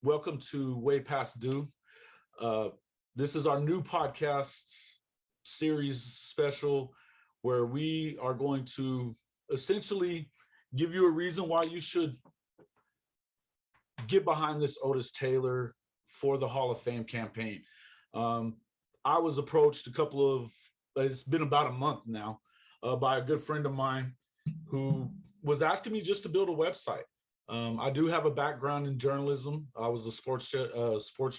Welcome to Way Past Due. This is our new podcast series special where we are going to essentially give you a reason why you should get behind this Otis Taylor for the Hall of Fame campaign. I was approached it's been about a month now, by a good friend of mine who was asking me just to build a website. I do have a background in journalism. I was a sports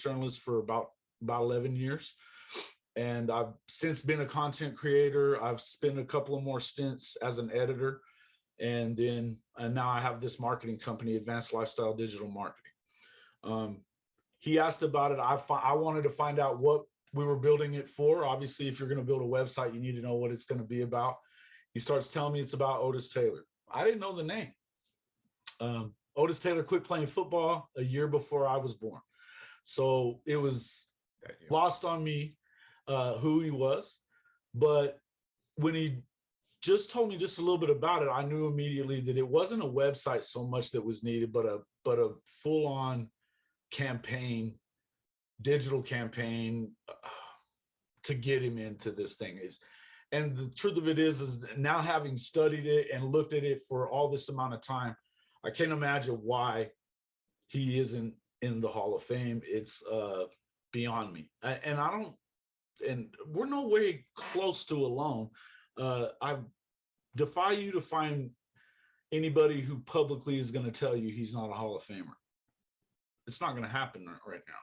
journalist for about 11 years. And I've since been a content creator. I've spent a couple of more stints as an editor. And now I have this marketing company, Advanced Lifestyle Digital Marketing. He asked about it. I wanted to find out what we were building it for. Obviously, if you're going to build a website, you need to know what it's going to be about. He starts telling me it's about Otis Taylor. I didn't know the name. Otis Taylor quit playing football a year before I was born. So it was lost on me who he was. But when he just told me just a little bit about it, I knew immediately that it wasn't a website so much that was needed, but a full-on campaign, digital campaign to get him into this thing. And the truth of it is now having studied it and looked at it for all this amount of time, I can't imagine why he isn't in the Hall of Fame. It's beyond me. And we're no way close to alone. I defy you to find anybody who publicly is going to tell you he's not a Hall of Famer. It's not going to happen right now.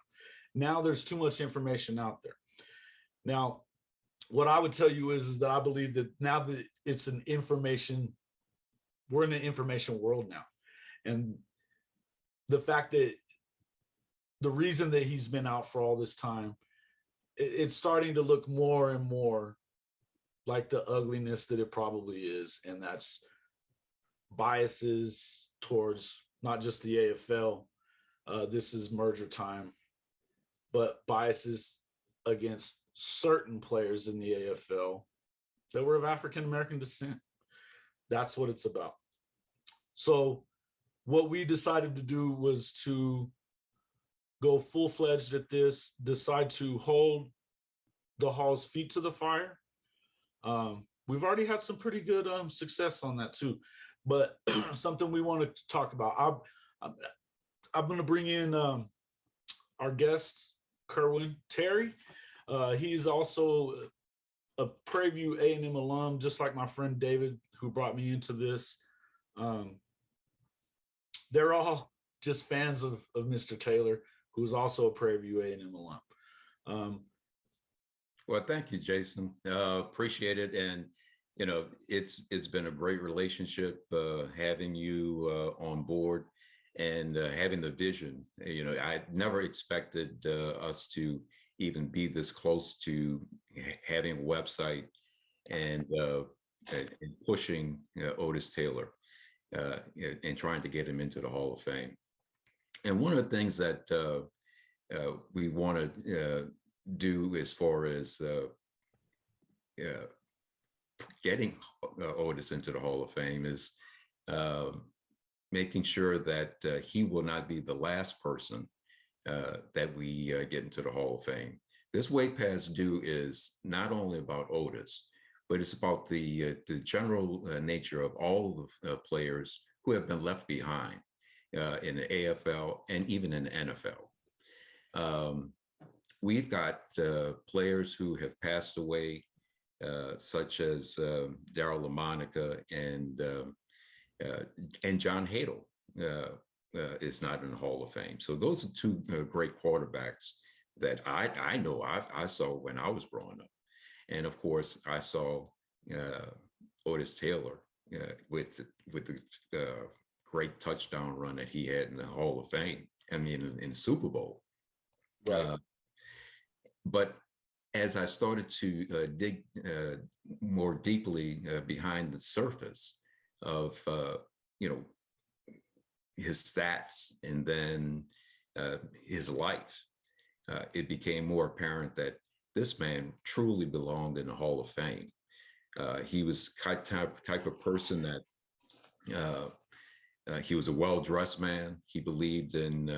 Now there's too much information out there. Now, what I would tell you is that I believe that now that we're in an information world now. And the fact that the reason that he's been out for all this time, it's starting to look more and more like the ugliness that it probably is. And that's biases towards not just the AFL. This is merger time, but biases against certain players in the AFL that were of African-American descent. That's what it's about. So what we decided to do was to go full-fledged at this, decide to hold the Hall's feet to the fire. We've already had some pretty good success on that too, but something we want to talk about. I'm going to bring in our guest, Kerwin Terry. He's also a Prairie View A&M alum, just like my friend David, who brought me into this. They're all just fans of Mr. Taylor, who's also a Prairie View A&M alum. Well, thank you, Jason. Appreciate it. And, it's been a great relationship having you on board and having the vision. I never expected us to even be this close to having a website and pushing Otis Taylor and trying to get him into the Hall of Fame. And one of the things that we want to do as far as getting Otis into the Hall of Fame is making sure that he will not be the last person that we get into the Hall of Fame. This Way Past Due is not only about Otis, but it's about the general nature of all the players who have been left behind in the AFL and even in the NFL. We've got players who have passed away, such as Darryl LaMonica and John Hadle is not in the Hall of Fame. So those are two great quarterbacks that I know I saw when I was growing up. And of course, I saw Otis Taylor with the great touchdown run that he had in the Hall of Fame. I mean, in the Super Bowl. Right. But as I started to dig more deeply behind the surface of, his stats and then his life, it became more apparent that this man truly belonged in the Hall of Fame. He was type of person that he was a well-dressed man. He believed in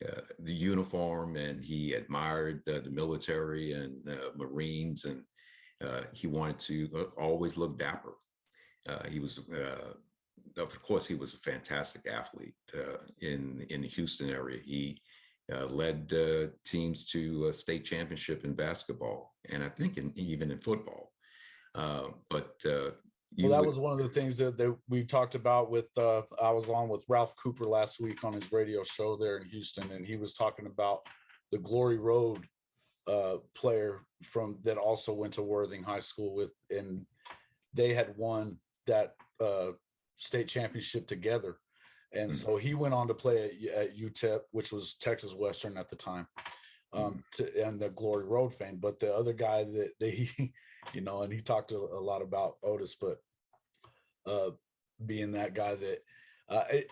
the uniform, and he admired the military and Marines, and he wanted to always look dapper. He was, of course, he was a fantastic athlete in the Houston area. He led teams to a state championship in basketball, and I think even in football. Well, that was one of the things that we talked about with, I was on with Ralph Cooper last week on his radio show there in Houston, and he was talking about the Glory Road player from that also went to Worthing High School with, and they had won that state championship together. And so he went on to play at UTEP, which was Texas Western at the time, and the Glory Road fame. But the other guy that he, you know, and he talked a lot about Otis, but being that guy that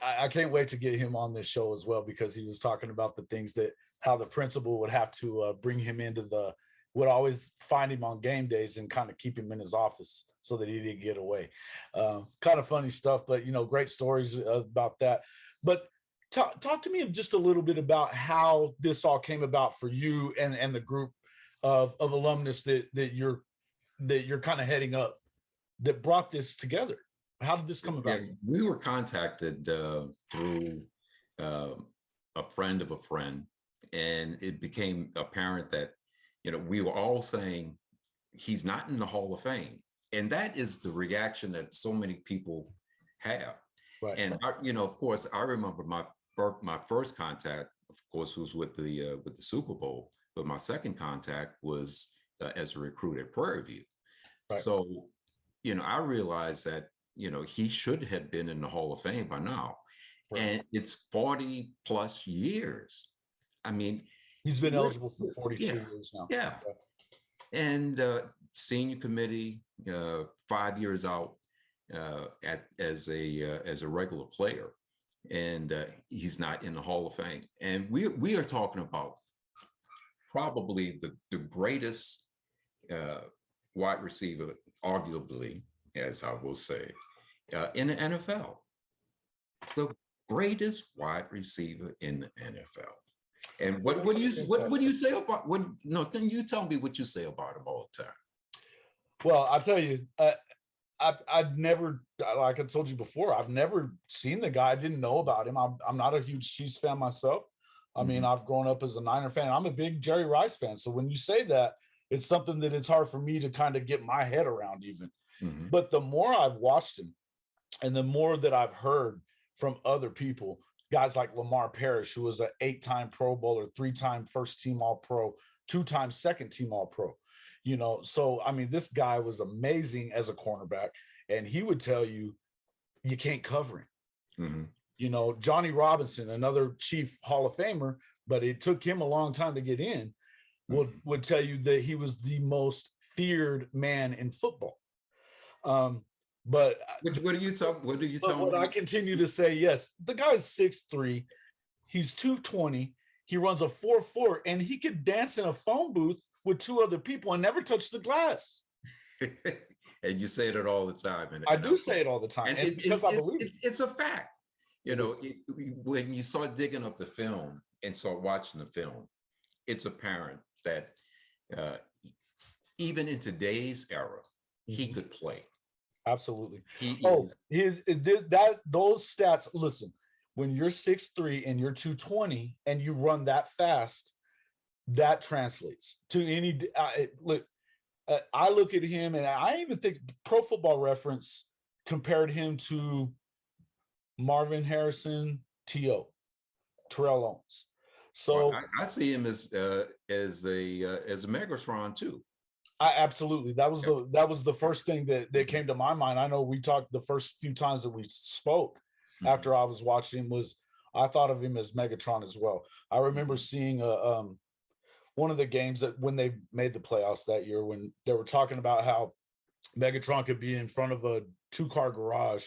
I can't wait to get him on this show as well, because he was talking about the things that how the principal would have to bring him into would always find him on game days and kind of keep him in his office so that he didn't get away. Kind of funny stuff, but, you know, great stories about that. But talk to me just a little bit about how this all came about for you and the group of alumnus that you're kind of heading up that brought this together. How did this come about? Yeah, we were contacted through a friend of a friend, and it became apparent that, you know, we were all saying he's not in the Hall of Fame. And that is the reaction that so many people have. Right. And you know, of course, I remember my first contact, of course, was with the Super Bowl, but my second contact was as a recruit at Prairie View. Right. So, you know, I realized that, you know, he should have been in the Hall of Fame by now. Right. And it's 40 plus years. I mean, he's been eligible for 42 years now. Yeah. And senior committee, 5 years out as a regular player, and he's not in the Hall of Fame. And we are talking about probably the greatest wide receiver, arguably, as I will say, in the NFL. The greatest wide receiver in the NFL. And what do you say about then you tell me what you say about him all the time. Well, I'll tell you, I've never, like I told you before, I've never seen the guy. I didn't know about him. I'm not a huge Chiefs fan myself. I mean, I've grown up as a Niner fan. I'm a big Jerry Rice fan. So when you say that, it's something that it's hard for me to kind of get my head around even. But the more I've watched him and the more that I've heard from other people, guys like Lemar Parrish, who was an 8-time Pro Bowler, 3-time first-team All-Pro, 2-time second-team All-Pro. You know, so, I mean, this guy was amazing as a cornerback, and he would tell you, you can't cover him. You know, Johnny Robinson, another Chief Hall of Famer, but it took him a long time to get in, would tell you that he was the most feared man in football. But what do you tell me? I continue to say, yes, the guy's 6'3", he's 220, he runs a 4.4, and he could dance in a phone booth with 2 other people and never touch the glass. And you say it all the time. And I do say it all the time, and because I believe it. It's a fact. You know, when you start digging up the film and start watching the film, it's apparent that even in today's era, he could play. Absolutely. Those stats. Listen, when you're 6'3" and you're 220 and you run that fast, that translates to any. I look at him, and I even think Pro Football Reference compared him to Marvin Harrison, Terrell Owens. So I see him as a Megatron too. Absolutely. That was the first thing that came to my mind. I know we talked the first few times that we spoke after I was watching him, was I thought of him as Megatron as well. I remember seeing one of the games that when they made the playoffs that year, when they were talking about how Megatron could be in front of a 2-car garage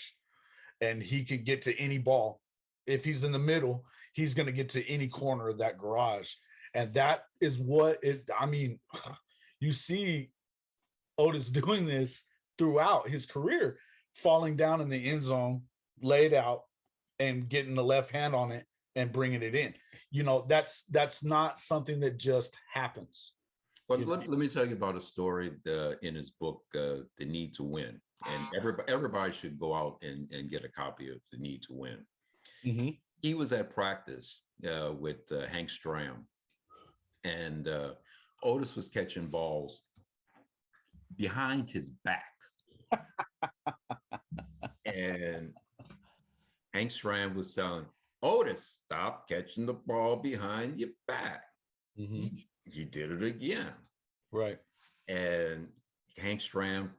and he could get to any ball. If he's in the middle, he's going to get to any corner of that garage. And that is what you see Otis doing this throughout his career, falling down in the end zone, laid out, and getting the left hand on it and bringing it in. That's not something that just happens. Well, let me tell you about a story in his book, The Need to Win. And everybody should go out and get a copy of The Need to Win. Mm-hmm. He was at practice with Hank Stram, and Otis was catching balls behind his back. And Hank Stram was telling Otis, stop catching the ball behind your back. Mm-hmm. He did it again. Right. And Hank Stram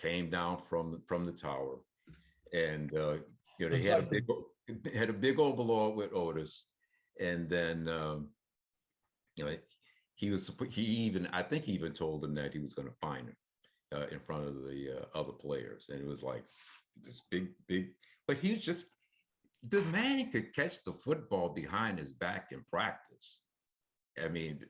came down from the tower, and they had a big old blowout with Otis, and then I think he even told him that he was going to fine him in front of the other players, and it was like this big, but he was just, the man could catch the football behind his back in practice. I mean,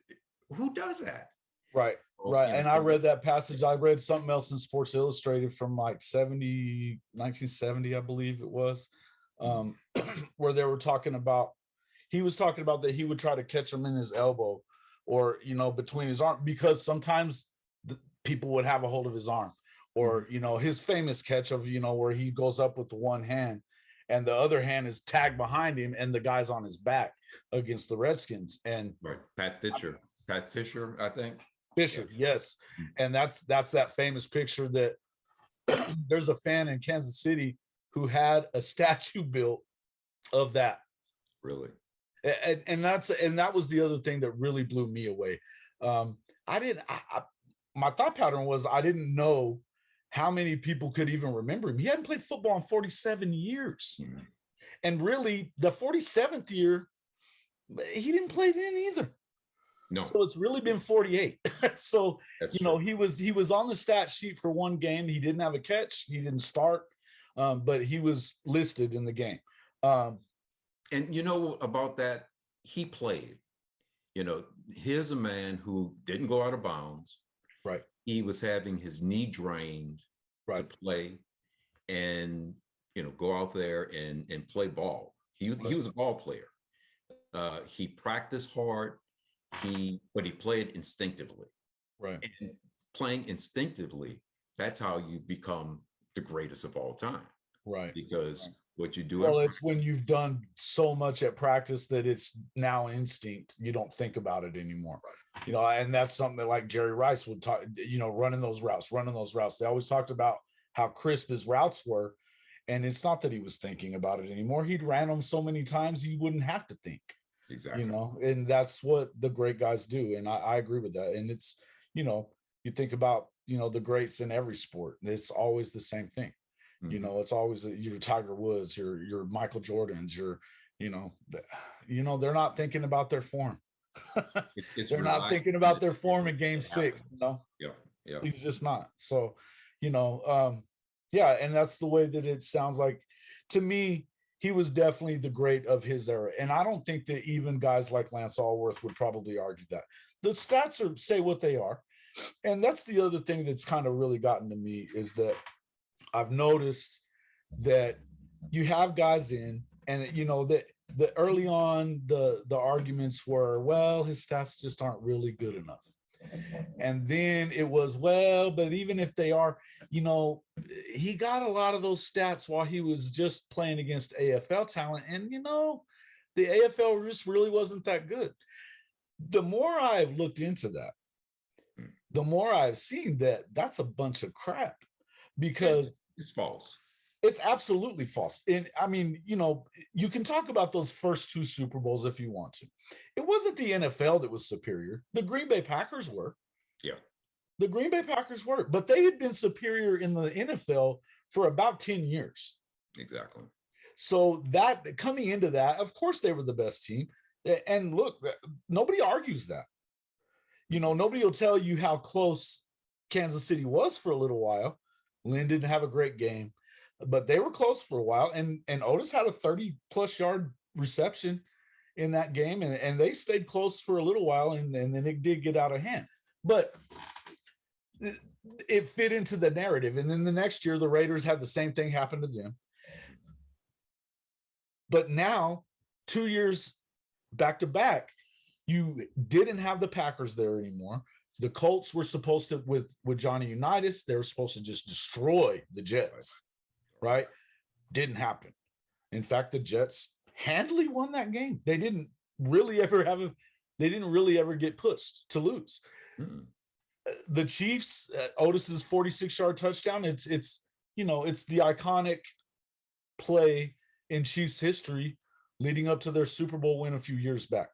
who does that? Right. Right. And I read that passage. I read something else in Sports Illustrated from like 1970, I believe it was, where they were talking about, he was talking about that he would try to catch him in his elbow or, between his arm, because sometimes people would have a hold of his arm, or, his famous catch of, where he goes up with the one hand and the other hand is tagged behind him and the guy's on his back against the Redskins. And right. Pat Fisher, I think. Fisher, yes. And that's that famous picture that there's a fan in Kansas City who had a statue built of that. Really? And that was the other thing that really blew me away. My thought pattern was I didn't know how many people could even remember him. He hadn't played football in 47 years. Mm-hmm. And really, the 47th year, he didn't play then either. No. So it's really been 48. So, true. he was on the stat sheet for one game. He didn't have a catch. He didn't start, but he was listed in the game. And about that, he played. Here's a man who didn't go out of bounds. Right. He was having his knee drained to play and, go out there and play ball. He was a ball player. He practiced hard. But he played instinctively. Right. And playing instinctively, that's how you become the greatest of all time. Right. Because what you do. Well, it's when you've done so much at practice that it's now instinct. You don't think about it anymore. Right. And that's something that like Jerry Rice would talk, running those routes. They always talked about how crisp his routes were. And it's not that he was thinking about it anymore. He'd ran them so many times he wouldn't have to think. Exactly. And that's what the great guys do. And I agree with that. And it's, you think about, the greats in every sport. It's always the same thing. Mm-hmm. It's always your Tiger Woods, your Michael Jordans, they're not thinking about their form. They're not thinking about their form in game 6, Yeah. He's just not. So, and that's the way that it sounds like to me. He was definitely the great of his era. And I don't think that even guys like Lance Allworth would probably argue that. The stats say what they are. And that's the other thing that's kind of really gotten to me is that I've noticed that you have guys in and, that the early on, the arguments were, well, his stats just aren't really good enough. And then it was, well, but even if they are, he got a lot of those stats while he was just playing against AFL talent. And, the AFL just really wasn't that good. The more I've looked into that, the more I've seen that that's a bunch of crap because it's false. It's absolutely false. And I mean, you can talk about those first 2 Super Bowls if you want to. It wasn't the NFL that was superior. The Green Bay Packers were. Yeah. The Green Bay Packers were, but they had been superior in the NFL for about 10 years. Exactly. So that coming into that, of course, they were the best team. And look, nobody argues that. Nobody will tell you how close Kansas City was for a little while. Lynn didn't have a great game, but they were close for a while. And Otis had a 30-plus yard reception in that game, and they stayed close for a little while, and then it did get out of hand. But it fit into the narrative. And then the next year, the Raiders had the same thing happen to them. But now 2 years back to back, you didn't have the Packers there anymore. The Colts were supposed to, with Johnny Unitas, they were supposed to just destroy the Jets, right? Didn't happen. In fact, the Jets handily won that game. They didn't really ever get pushed to lose. Mm-hmm. The Chiefs, Otis's 46-yard touchdown, it's the iconic play in Chiefs history leading up to their Super Bowl win a few years back.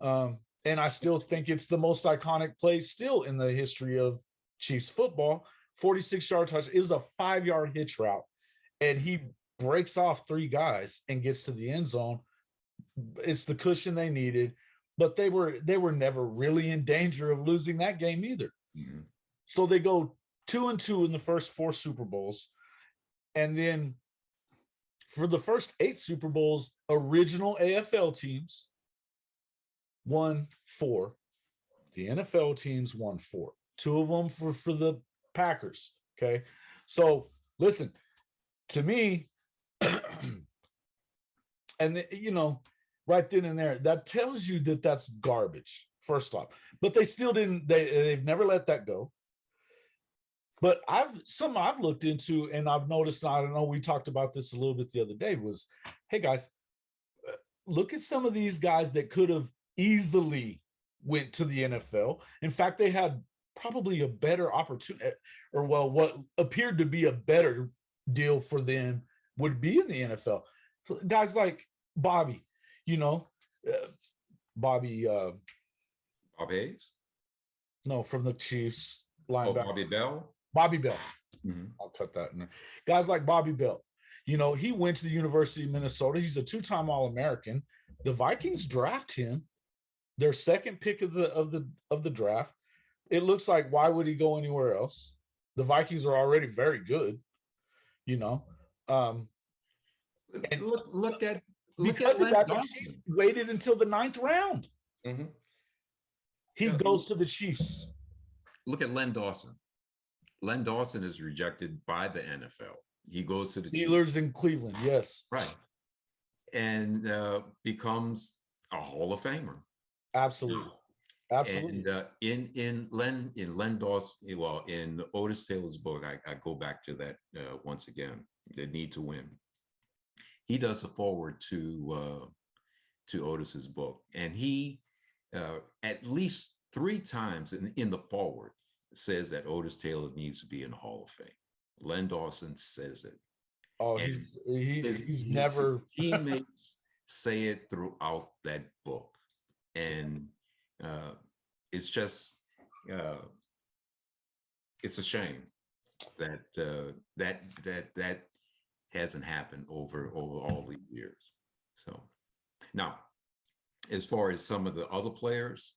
And I still think it's the most iconic play still in the history of Chiefs football. 46-yard touch. It was a 5-yard hitch route, and he breaks off 3 guys and gets to the end zone. It's the cushion they needed, but they were never really in danger of losing that game either. Mm-hmm. So they go 2-2 in the first 4 Super Bowls, and then for the first 8 Super Bowls, original AFL teams won 4. The NFL teams won 4. 2 of them for the Packers. Okay. So listen, to me, and right then and there, that tells you that that's garbage, first off. But they still didn't, they've never let that go. But I've looked into, and I've noticed, I don't know, we talked about this a little bit the other day, was, hey guys, look at some of these guys that could have easily went to the NFL. In fact, they had probably a better opportunity, or what appeared to be a better deal for them would be in the NFL. So guys like Bobby, Bob Hayes? No, from the Chiefs linebacker. Bobby Bell? Bobby Bell. Mm-hmm. I'll cut that in there. Guys like Bobby Bell. He went to the University of Minnesota. He's a 2-time All-American. The Vikings draft him, their second pick of the draft. It looks like, why would he go anywhere else? The Vikings are already very good, And look at that, he waited until the 9th round. Mm-hmm. He goes to the Chiefs. Look at Len Dawson. Len Dawson is rejected by the NFL. He goes to the Steelers in Cleveland, yes. Right. And becomes a Hall of Famer. Absolutely. Absolutely. And in Len Dawson, well, in Otis Taylor's book, I go back to that once again, the need to win. He does a forward to Otis's book, and he at least 3 times in the forward says that Otis Taylor needs to be in the Hall of Fame. Len Dawson says it. Oh, and he's never. His teammates say it throughout that book, and it's just it's a shame that that hasn't happened over all these years. So now, as far as some of the other players,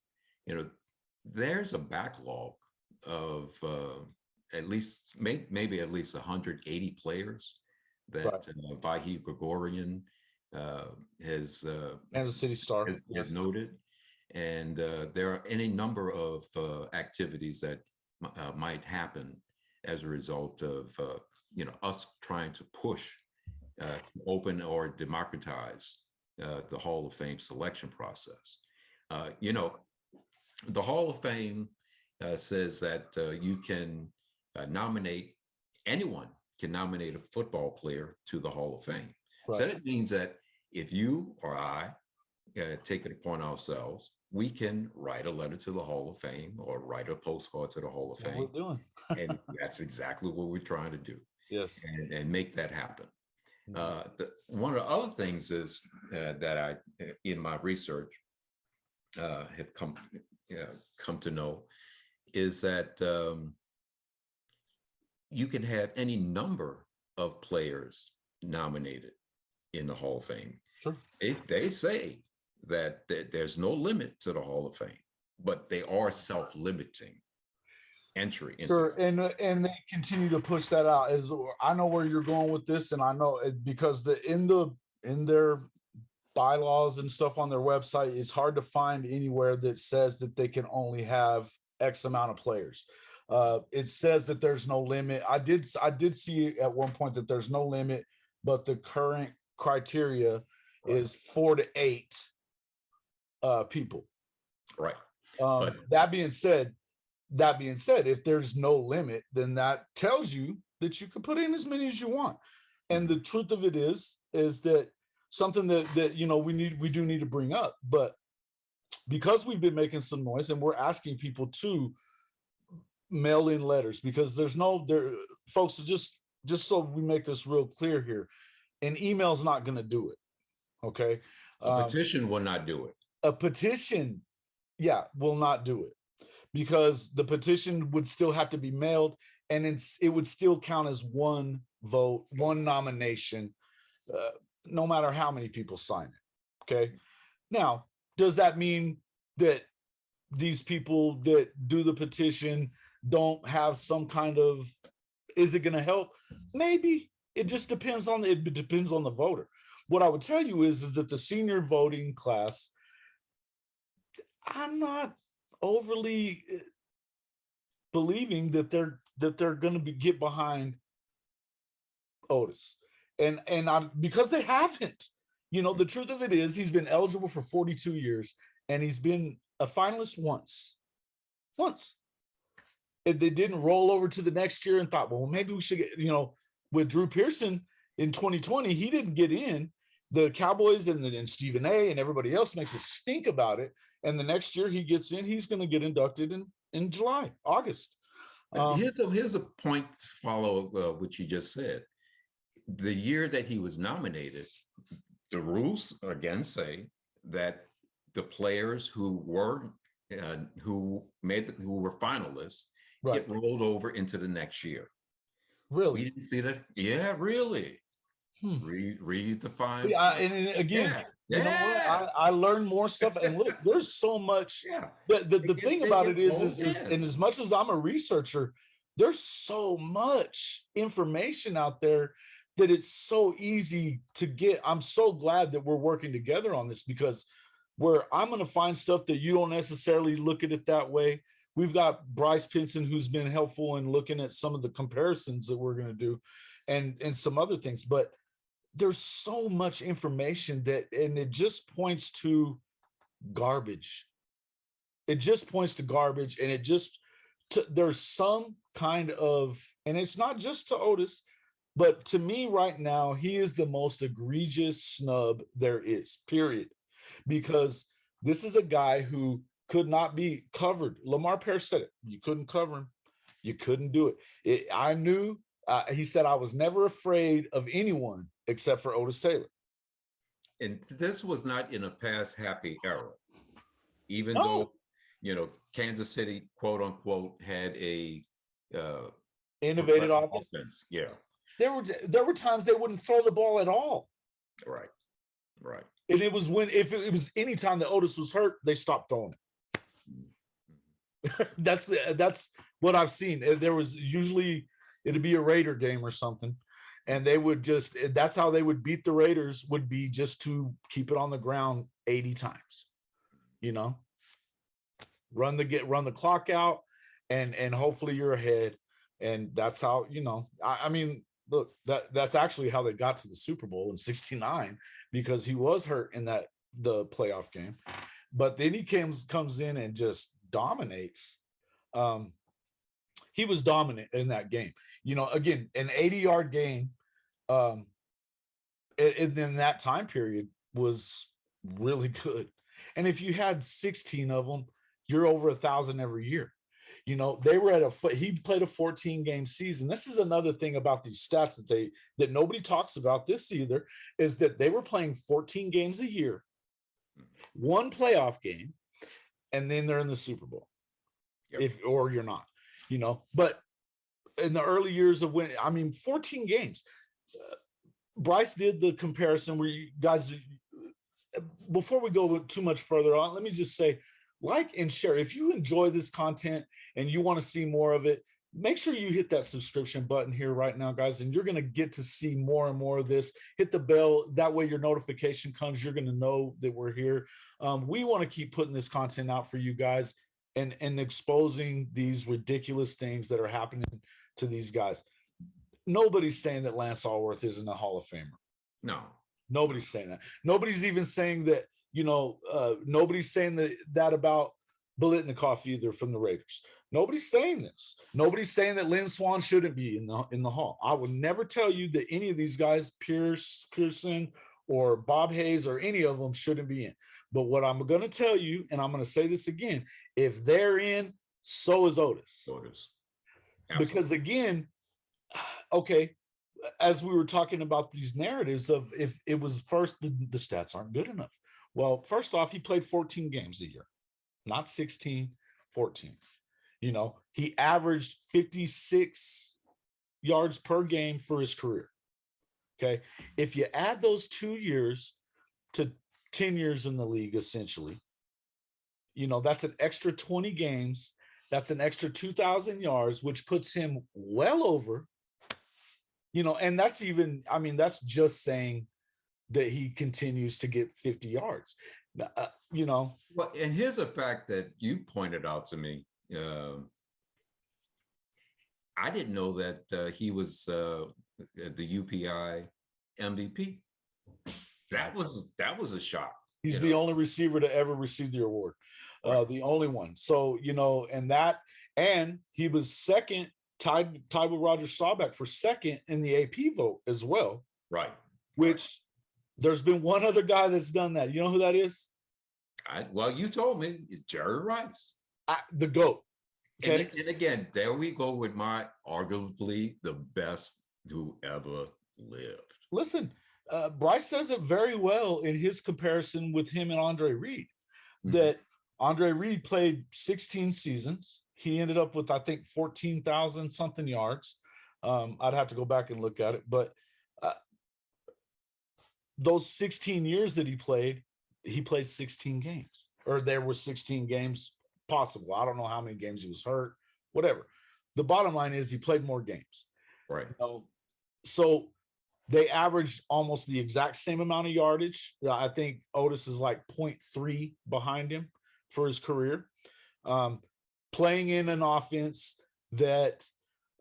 there's a backlog of at least maybe at least 180 players that Vahi Gregorian has Kansas City Star has noted, and there are any number of activities that might happen as a result of us trying to push open or democratize the Hall of Fame selection process. The Hall of Fame says that you can anyone can nominate a football player to the Hall of Fame. Right. So that means that if you or I take it upon ourselves, we can write a letter to the Hall of Fame or write a postcard to the Hall of Fame. What we're doing. And that's exactly what we're trying to do. Yes. And make that happen. One of the other things is that I, in my research, have come to know is that you can have any number of players nominated in the Hall of Fame. Sure. They say that there's no limit to the Hall of Fame, but they are self-limiting entry. Sure, and they continue to push that out. As I know where you're going with this, and I know because in their bylaws and stuff on their website, it's hard to find anywhere that says that they can only have X amount of players. It says that there's no limit. I did see at one point that there's no limit, but the current criteria is 4 to 8 people. Right. That being said, if there's no limit, then that tells you that you can put in as many as you want. And the truth of it is that something that we do need to bring up, but because we've been making some noise and we're asking people to mail in letters, because folks, just so we make this real clear here, an email's not going to do it. Okay. A petition will not do it. A petition, will not do it, because the petition would still have to be mailed, and it would still count as one vote, one nomination, no matter how many people sign it. Okay. Now, does that mean that these people that do the petition don't have some kind of, is it going to help? Maybe. It just depends on the voter. What I would tell you is that the senior voting class, I'm not overly believing that they're going to get behind Otis, and because they haven't. The truth of it is, he's been eligible for 42 years, and he's been a finalist once. And they didn't roll over to the next year and thought, well, maybe we should get, with Drew Pearson in 2020, he didn't get in. The Cowboys and Stephen A. and everybody else makes a stink about it. And the next year he gets in, he's going to get inducted in July, August. Here's a point to follow what you just said. The year that he was nominated, the rules again say that the players who were finalists get rolled over into the next year. Really? We didn't see that. Yeah, really. Read the fine. Yeah, and again, you know what? I learned more stuff. And look, there's so much. Yeah. The thing about it is, and as much as I'm a researcher, there's so much information out there that it's so easy to get. I'm so glad that we're working together on this, because where I'm going to find stuff that you don't necessarily look at it that way. We've got Bryce Pinson, who's been helpful in looking at some of the comparisons that we're going to do, and some other things. But there's so much information and it just points to garbage. It just points to garbage, and there's some kind of, and it's not just to Otis, but to me right now, he is the most egregious snub there is, period. Because this is a guy who could not be covered. Lemar Parrish said it. You couldn't cover him. You couldn't do it. I knew. He said, I was never afraid of anyone except for Otis Taylor. And this was not in a past happy era, even though, Kansas City, quote unquote, had a innovative offense. Yeah. There were times they wouldn't throw the ball at all. Right. And it was if it was any time that Otis was hurt, they stopped throwing it. That's what I've seen. There was usually, it'd be a Raider game or something, and they would that's how they would beat the Raiders, would be just to keep it on the ground 80 times, run the clock out, and hopefully you're ahead. And that's how, I mean, look, that's actually how they got to the Super Bowl in '69, because he was hurt in the playoff game. But then he comes in and just dominates. He was dominant in that game. Again, an 80-yard game in that time period was really good. And if you had 16 of them, you're over 1,000 every year. They were he played a 14-game season. This is another thing about these stats that nobody talks about this either, is that they were playing 14 games a year, one playoff game, and then they're in the Super Bowl. Yep. Or you're not, but in the early years of 14 games, Bryce did the comparison where you guys, before we go too much further on, let me just say, like and share. If you enjoy this content and you want to see more of it, make sure you hit that subscription button here right now, guys, and you're going to get to see more and more of this. Hit the bell. That way your notification comes. You're going to know that we're here. We want to keep putting this content out for you guys and exposing these ridiculous things that are happening to these guys. Nobody's saying that Lance Allworth isn't a Hall of Famer. No. Nobody's saying that. Nobody's even saying that, nobody's saying that about Biletnikoff either from the Raiders. Nobody's saying this. Nobody's saying that Lynn Swann shouldn't be in the Hall. I will never tell you that any of these guys, Pearson or Bob Hayes or any of them, shouldn't be in. But what I'm going to tell you, and I'm going to say this again, if they're in, so is Otis. Because again, okay, as we were talking about these narratives of if it was first, the stats aren't good enough. Well, first off, he played 14 games a year, not 16, 14. He averaged 56 yards per game for his career. Okay. If you add those 2 years to 10 years in the league, essentially, that's an extra 20 games. That's an extra 2,000 yards, which puts him well over, and that's even, that's just saying that he continues to get 50 yards. Well, and here's a fact that you pointed out to me. I didn't know that he was the UPI MVP. That was a shock. He's the only receiver to ever receive the award, the only one. So and he was second, tied with Roger Staubach for second in the AP vote as well. Right. Which there's been one other guy that's done that. You know who that is? Well, you told me, it's Jerry Rice, the GOAT. Okay. And again, there we go with my arguably the best who ever lived. Listen, Bryce says it very well in his comparison with him and Andre Reed, that Andre Reed played 16 seasons. He ended up with, I think, 14,000 something yards. I'd have to go back and look at it. But those 16 years that he played 16 games. Or there were 16 games possible. I don't know how many games he was hurt, whatever. The bottom line is he played more games. Right. So they averaged almost the exact same amount of yardage. I think Otis is like 0.3 behind him for his career. Playing in an offense that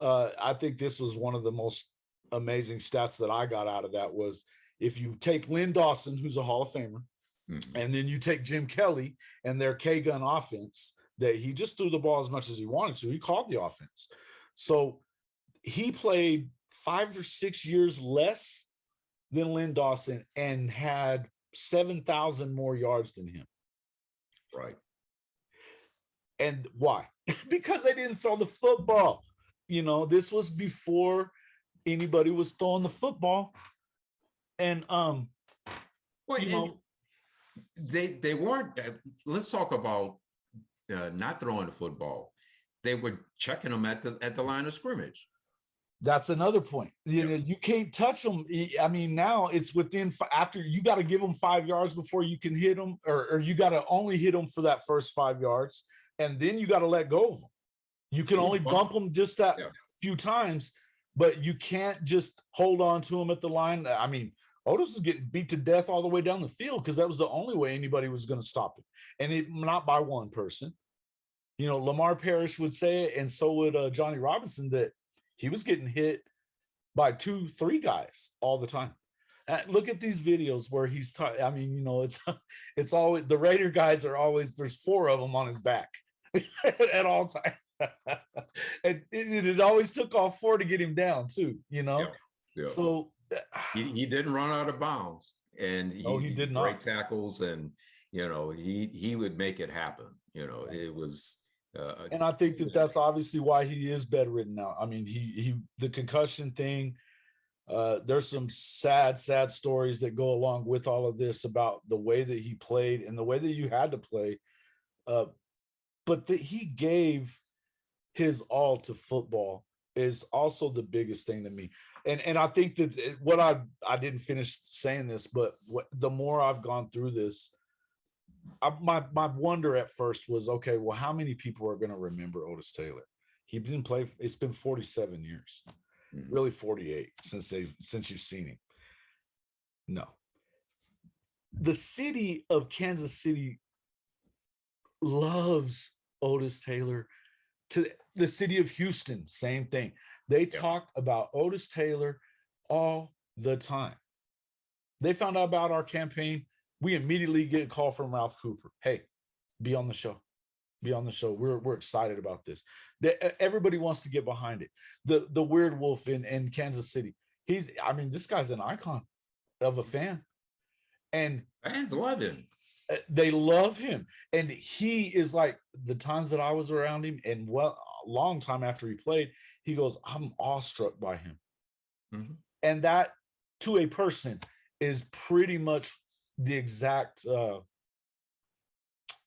I think this was one of the most amazing stats that I got out of that was if you take Lynn Dawson, who's a Hall of Famer, and then you take Jim Kelly and their K-gun offense, that he just threw the ball as much as he wanted to. He called the offense. So he played 5 or 6 years less than Lynn Dawson and had 7,000 more yards than him. Right. And why? Because they didn't throw the football. This was before anybody was throwing the football. And they weren't. Let's talk about not throwing the football. They were checking them at the line of scrimmage. That's another point. You can't touch them. Now it's within, after you got to give them 5 yards before you can hit them, or you got to only hit them for that first 5 yards, and then you got to let go of them. You can only bump them just that few times, but you can't just hold on to them at the line. Otis was getting beat to death all the way down the field because that was the only way anybody was going to stop him, and not by one person. Lemar Parrish would say it, and so would Johnny Robinson, that he was getting hit by 2-3 guys all the time. Look at these videos where he's it's always the Raider guys are always, there's 4 of them on his back at all times. And it always took all 4 to get him down too, Yeah. So he didn't run out of bounds, and he did not break tackles, and he would make it happen. It was. And I think that's obviously why he is bedridden now. The concussion thing. There's some sad stories that go along with all of this about the way that he played and the way that you had to play. But that he gave his all to football is also the biggest thing to me. And I think that what I didn't finish saying this, but the more I've gone through this, my wonder at first was, okay, well, how many people are going to remember Otis Taylor? He didn't play. It's been 47 years, really 48 since you've seen him. No. The city of Kansas City loves Otis Taylor. To the city of Houston, same thing. They talk about Otis Taylor all the time. They found out about our campaign. We immediately get a call from Ralph Cooper. Hey, be on the show. Be on the show. We're excited about this. Everybody wants to get behind it. The Weird Wolf in Kansas City. This guy's an icon of a fan. And fans love him. They love him. And he is like, the times that I was around him, and a long time after he played, he goes, I'm awestruck by him. Mm-hmm. And that, to a person, is pretty much the exact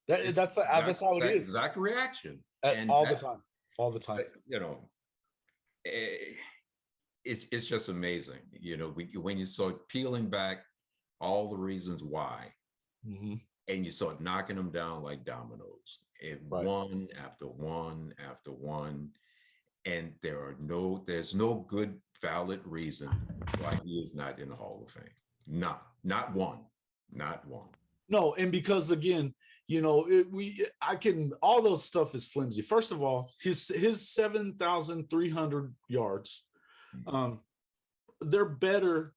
that's how it is. Exact reaction. All the time. It's just amazing. When you start peeling back all the reasons why, mm-hmm. and you start knocking them down like dominoes, and one after one after one, and there's no good valid reason why he is not in the Hall of Fame. Not one. No, and because again, all those stuff is flimsy. First of all, his 7,300 yards, they're better.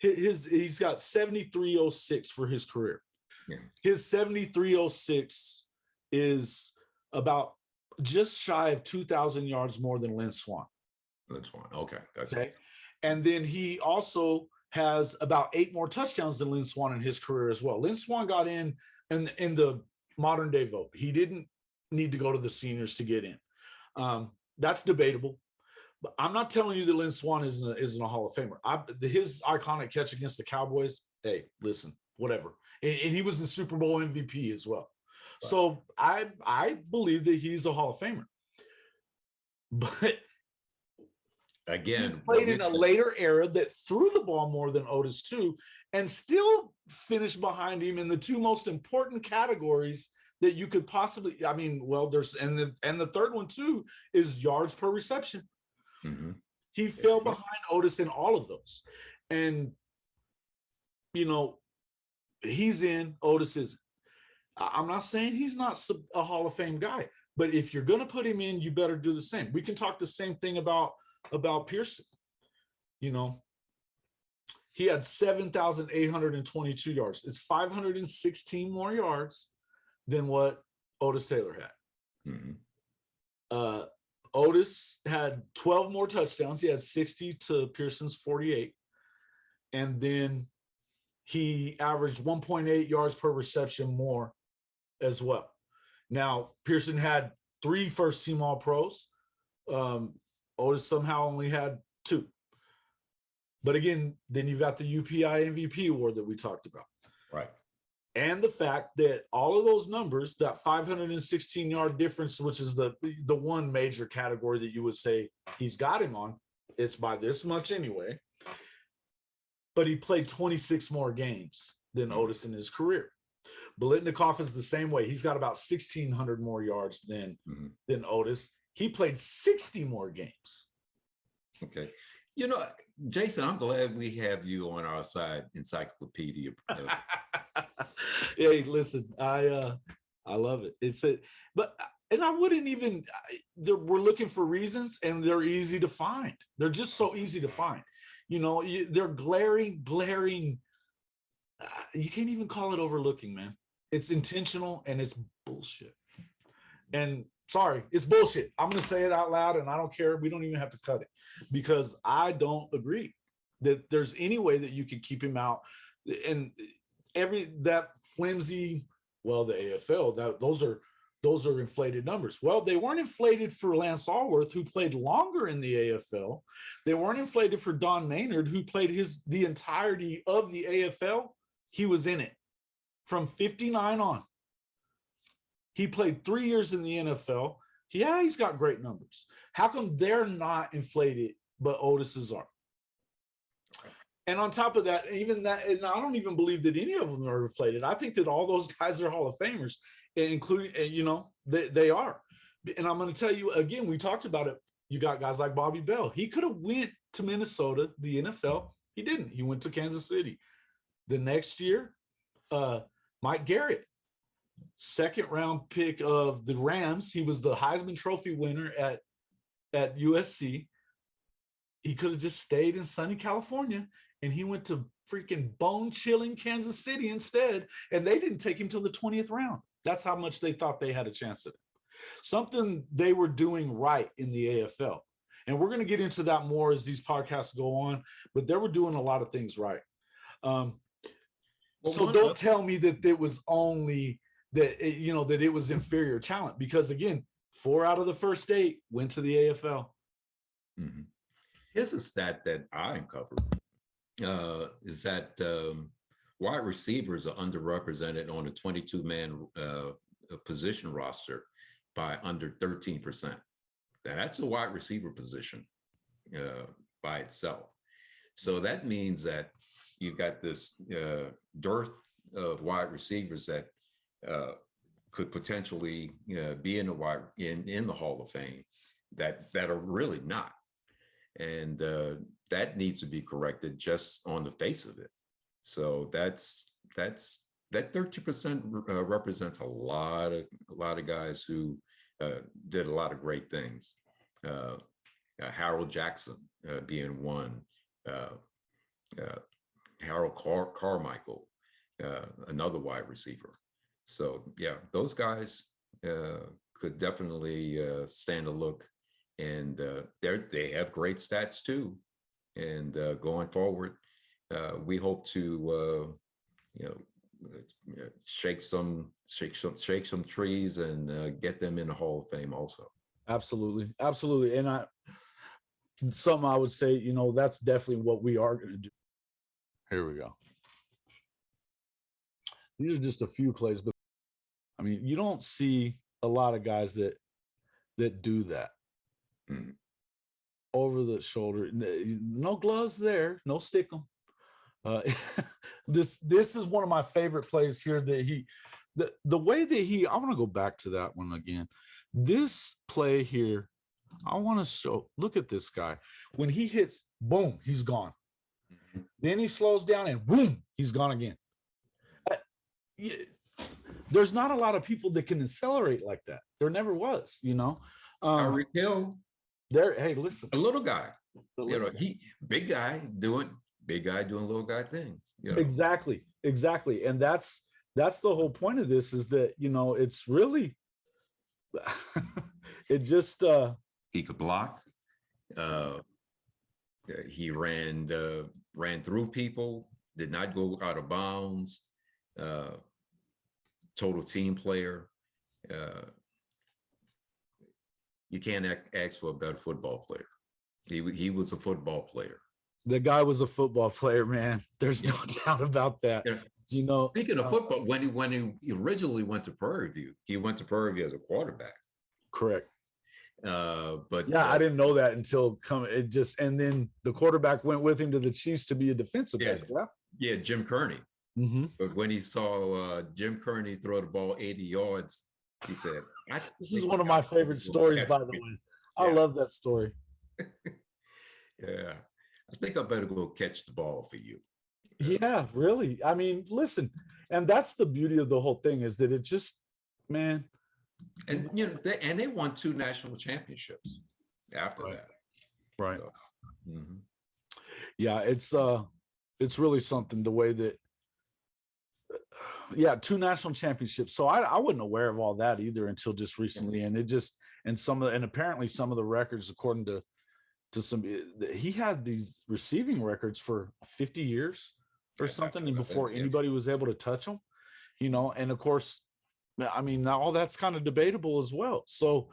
He's got 73.06 for his career. Yeah. His 73.06 is about just shy of 2,000 yards more than Lynn Swann. Okay. Okay. And then he also has about 8 more touchdowns than Lynn Swann in his career as well. Lynn Swann got in the modern day vote. He didn't need to go to the seniors to get in. That's debatable. But I'm not telling you that Lynn Swann isn't a Hall of Famer. His iconic catch against the Cowboys, hey, listen, whatever. And he was the Super Bowl MVP as well. Right. So I believe that he's a Hall of Famer. But again, he played in a later era that threw the ball more than Otis too, and still finished behind him in the 2 most important categories that you could possibly. There's the third one too is yards per reception. Mm-hmm. He fell behind Otis in all of those, and he's in. Otis is. I'm not saying he's not a Hall of Fame guy, but if you're going to put him in, you better do the same. We can talk the same thing about Pearson. He had 7,822 yards. It's 516 more yards than what Otis Taylor had. Mm-hmm. Otis had 12 more touchdowns. He had 60 to Pearson's 48. And then he averaged 1.8 yards per reception more as well. Now, Pearson had 3 first-team All-Pros. Otis somehow only had 2. But again, then you've got the UPI MVP award that we talked about. Right. And the fact that all of those numbers, that 516-yard difference, which is the one major category that you would say he's got him on, it's by this much anyway. But he played 26 more games than Otis in his career. Biletnikoff is the same way. He's got about 1,600 more yards than Otis. He played 60 more games. Okay. Jason, I'm glad we have you on our side, encyclopedia. Hey, listen, I love it. And I wouldn't even, we're looking for reasons, and they're easy to find. They're just so easy to find. They're glaring. You can't even call it overlooking, man. It's intentional and it's bullshit. And sorry, it's bullshit. I'm going to say it out loud, and I don't care. We don't even have to cut it, because I don't agree that there's any way that you could keep him out. And that flimsy, the AFL, those are inflated numbers. Well, they weren't inflated for Lance Allworth, who played longer in the AFL. They weren't inflated for Don Maynard, who played the entirety of the AFL. He was in it from 59 on. He played 3 years in the NFL. Yeah, he's got great numbers. How come they're not inflated, but Otis's are? And on top of that, even that, and I don't even believe that any of them are inflated. I think that all those guys are Hall of Famers, including, they are. And I'm going to tell you again, we talked about it. You got guys like Bobby Bell. He could have went to Minnesota, the NFL. He didn't. He went to Kansas City. The next year, Mike Garrett, 2nd round pick of the Rams. He was the Heisman Trophy winner at USC. he could have just stayed in sunny California, and he went to freaking bone-chilling Kansas City instead, and they didn't take him till the 20th round. That's how much they thought they had a chance at it. Something they were doing right in the AFL. And we're going to get into that more as these podcasts go on, but they were doing a lot of things right. So don't tell me that it was only that, that it was inferior talent, because again, 4 out of the first 8 went to the AFL. Mm-hmm. Here's a stat that I uncovered, is that wide receivers are underrepresented on a 22-man position roster by under 13%. Now, that's a wide receiver position by itself. So that means that you've got this dearth of wide receivers that could potentially be in the Hall of Fame that are really not. And that needs to be corrected just on the face of it. So that 30% represents a lot of guys who did a lot of great things. Harold Jackson being one, Harold Carmichael, another wide receiver. So yeah, those guys could definitely stand a look, and they have great stats too. And going forward, we hope to shake some trees and get them in the Hall of Fame also. Absolutely. And something I would say, that's definitely what we are going to do. Here we go. These are just a few plays, but I mean, you don't see a lot of guys that do that. Mm. Over the shoulder, no gloves there, no stick 'em. This is one of my favorite plays here, that the way that I want to go back to that one again. This play here, I want to show, look at this guy. When he hits, boom, he's gone. Mm-hmm. Then he slows down and boom, he's gone again. There's not a lot of people that can accelerate like that. There never was, Tyreek Hill. Hey, listen. A little guy. He big guy doing little guy things. Exactly. And that's the whole point of this, is that, it's really it just he could block. He ran through people, did not go out of bounds. Total team player. You can't ask for a better football player. He was a football player. The guy was a football player, man. There's no doubt about that. Speaking of football, when he originally went to Prairie View, he went to Prairie View as a quarterback. Correct. But I didn't know that until and then the quarterback went with him to the Chiefs to be a defensive back. Yeah, Jim Kearney. Mm-hmm. But when he saw Jim Kearney throw the ball 80 yards, he said, "This is one of my favorite stories, by the way. I love that story." Yeah, I think I better go catch the ball for you. Yeah, really. I mean, listen, and that's the beauty of the whole thing, is that it just, man. And they won 2 national championships after that. Right. So, mm-hmm. Yeah, it's really something, the way that. 2 national championships. So I wasn't aware of all that either until just recently. And apparently some of the records, according to some, he had these receiving records for 50 years or something, and before anybody was able to touch them, and of course, I mean, now all that's kind of debatable as well. So,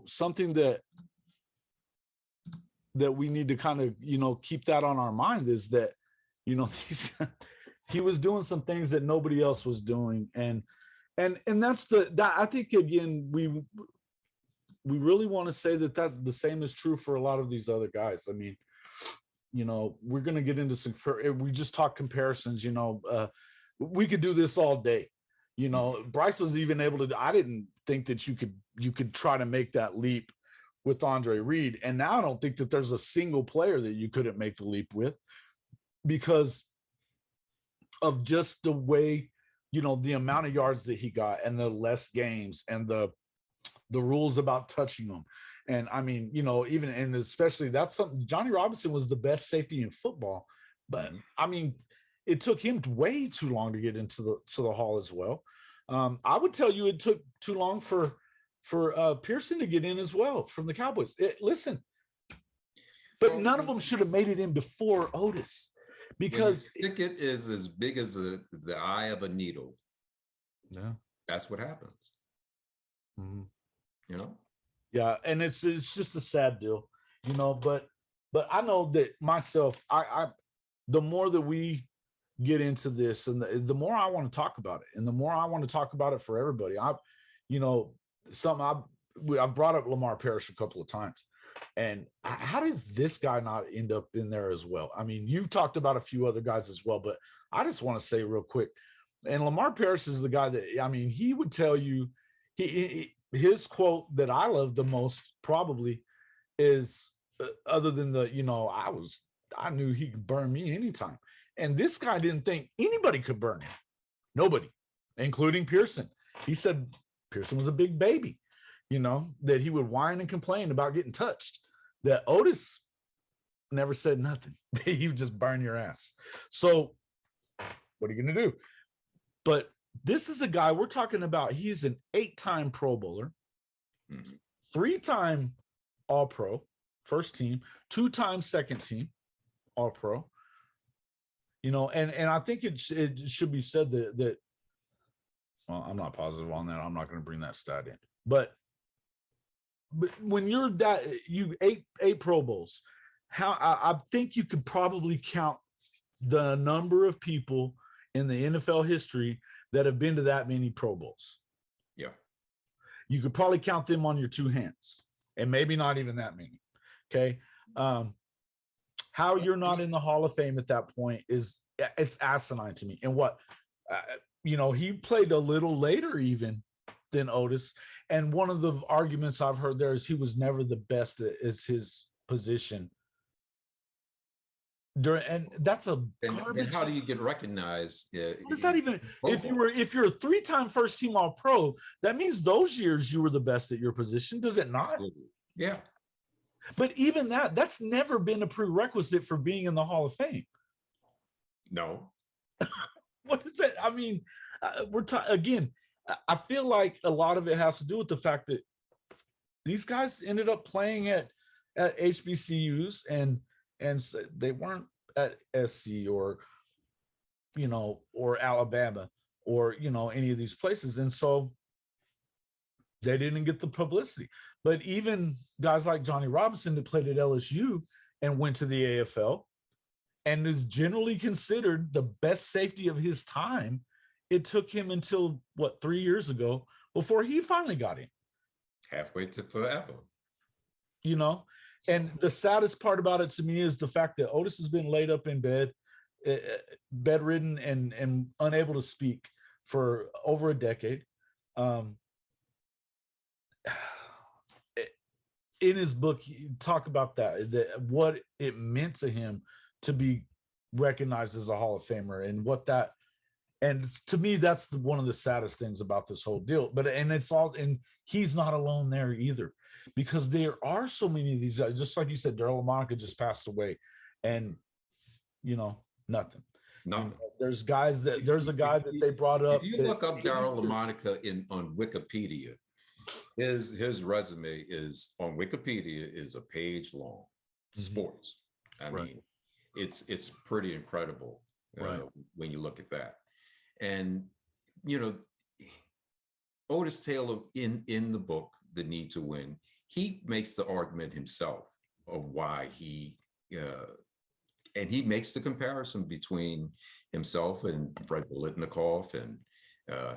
something that we need to kind of, keep that on our mind, is that, he was doing some things that nobody else was doing. And that's that I think, again, we really want to say that the same is true for a lot of these other guys. I mean, we're going to get into some, we just talk comparisons, we could do this all day. Bryce was even able to, I didn't think that you could try to make that leap with Andre Reed. And now I don't think that there's a single player that you couldn't make the leap with, because of just the way, the amount of yards that he got, and the less games, and the rules about touching them, And I mean, you know, even and especially that's something. Johnny Robinson was the best safety in football, but I mean, it took him way too long to get into the Hall as well. I would tell you it took too long for Pearson to get in as well from the Cowboys. Listen, but none of them should have made it in before Otis, because when your ticket is as big as the eye of a needle. Yeah, that's what happens. Mm-hmm. You know. Yeah, and it's just a sad deal, you know. But I know that myself, I the more that we get into this, and the more I want to talk about it, and the more I want to talk about it for everybody. You know, I've brought up Lemar Parrish a couple of times, and how does this guy not end up in there as well? I mean, you've talked about a few other guys as well, but I just want to say real quick, and Lemar Parrish is the guy that, I mean, he would tell you, his quote that I love the most probably is, other than the, you know, I knew he could burn me anytime. And this guy didn't think anybody could burn him. Nobody, including Pearson. He said Pearson was a big baby, you know, that he would whine and complain about getting touched. That Otis never said nothing. He would just burn your ass. So what are you going to do? But this is a guy we're talking about. He's an 8-time Pro Bowler, 3-time All-Pro, first team, 2-time second team All-Pro. You know, and I think it should be said that well, I'm not positive on that. I'm not going to bring that stat in. But when you're that, you eight Pro Bowls, how I think you could probably count the number of people in the NFL history that have been to that many Pro Bowls. Yeah. You could probably count them on your two hands, and maybe not even that many. Okay. How you're not in the Hall of Fame at that point it's asinine to me. And what, you know, he played a little later even than Otis. And one of the arguments I've heard there is he was never the best at his position. And that's a garbage. And how do you get recognized? What does that even? If you're a 3-time first team All Pro, that means those years you were the best at your position. Does it not? Absolutely. Yeah. But even that's never been a prerequisite for being in the Hall of Fame. No. What is that? I mean, again, I feel like a lot of it has to do with the fact that these guys ended up playing at HBCUs and they weren't at SC or, you know, or Alabama or, you know, any of these places. And so they didn't get the publicity. But even guys like Johnny Robinson that played at LSU and went to the AFL and is generally considered the best safety of his time, it took him until, 3 years ago before he finally got in. Halfway to forever. You know? And the saddest part about it to me is the fact that Otis has been laid up in bed, bedridden and unable to speak for over a decade. In his book, he talk about that what it meant to him to be recognized as a Hall of Famer and what that, and to me, that's one of the saddest things about this whole deal. But, and he's not alone there either, because there are so many of these guys, just like you said, Darryl LaMonica just passed away and, you know, nothing. There's a guy that they brought up. If you look up Darryl LaMonica on Wikipedia, his resume is on Wikipedia is a page long. Sports. I mean, it's pretty incredible when you look at that. And, you know, Otis Taylor in the book, The Need to Win, he makes the argument himself of why and he makes the comparison between himself and Fred Biletnikoff and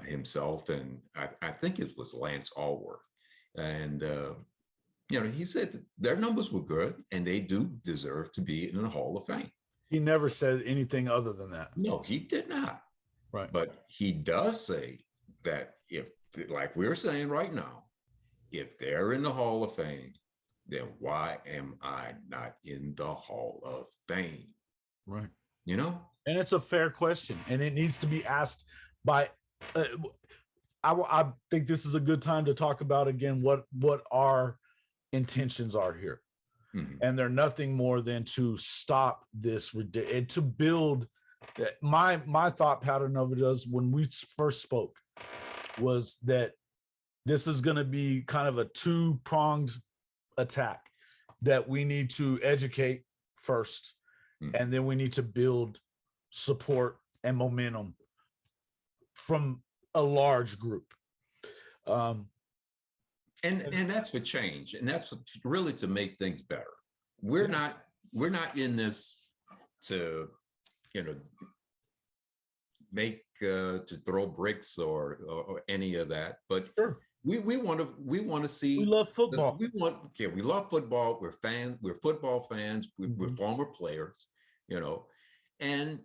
himself, and I think it was Lance Allworth. And, you know, he said that their numbers were good and they do deserve to be in the Hall of Fame. He never said anything other than that. No, he did not. Right. But he does say that if, like we're saying right now, if they're in the Hall of Fame, then why am I not in the Hall of Fame? Right. You know? And it's a fair question, and it needs to be asked by I think this is a good time to talk about again what our intentions are here. Mhm. And they're nothing more than to stop this and to build. My thought pattern of it is, when we first spoke, was that this is going to be kind of a two-pronged attack, that we need to educate first, and then we need to build support and momentum from a large group. And that's for change, and that's really to make things better. We're not in this to, make to throw bricks or any of that, but Sure. we want to see. We love football. We love football. We're football fans. We're former players, and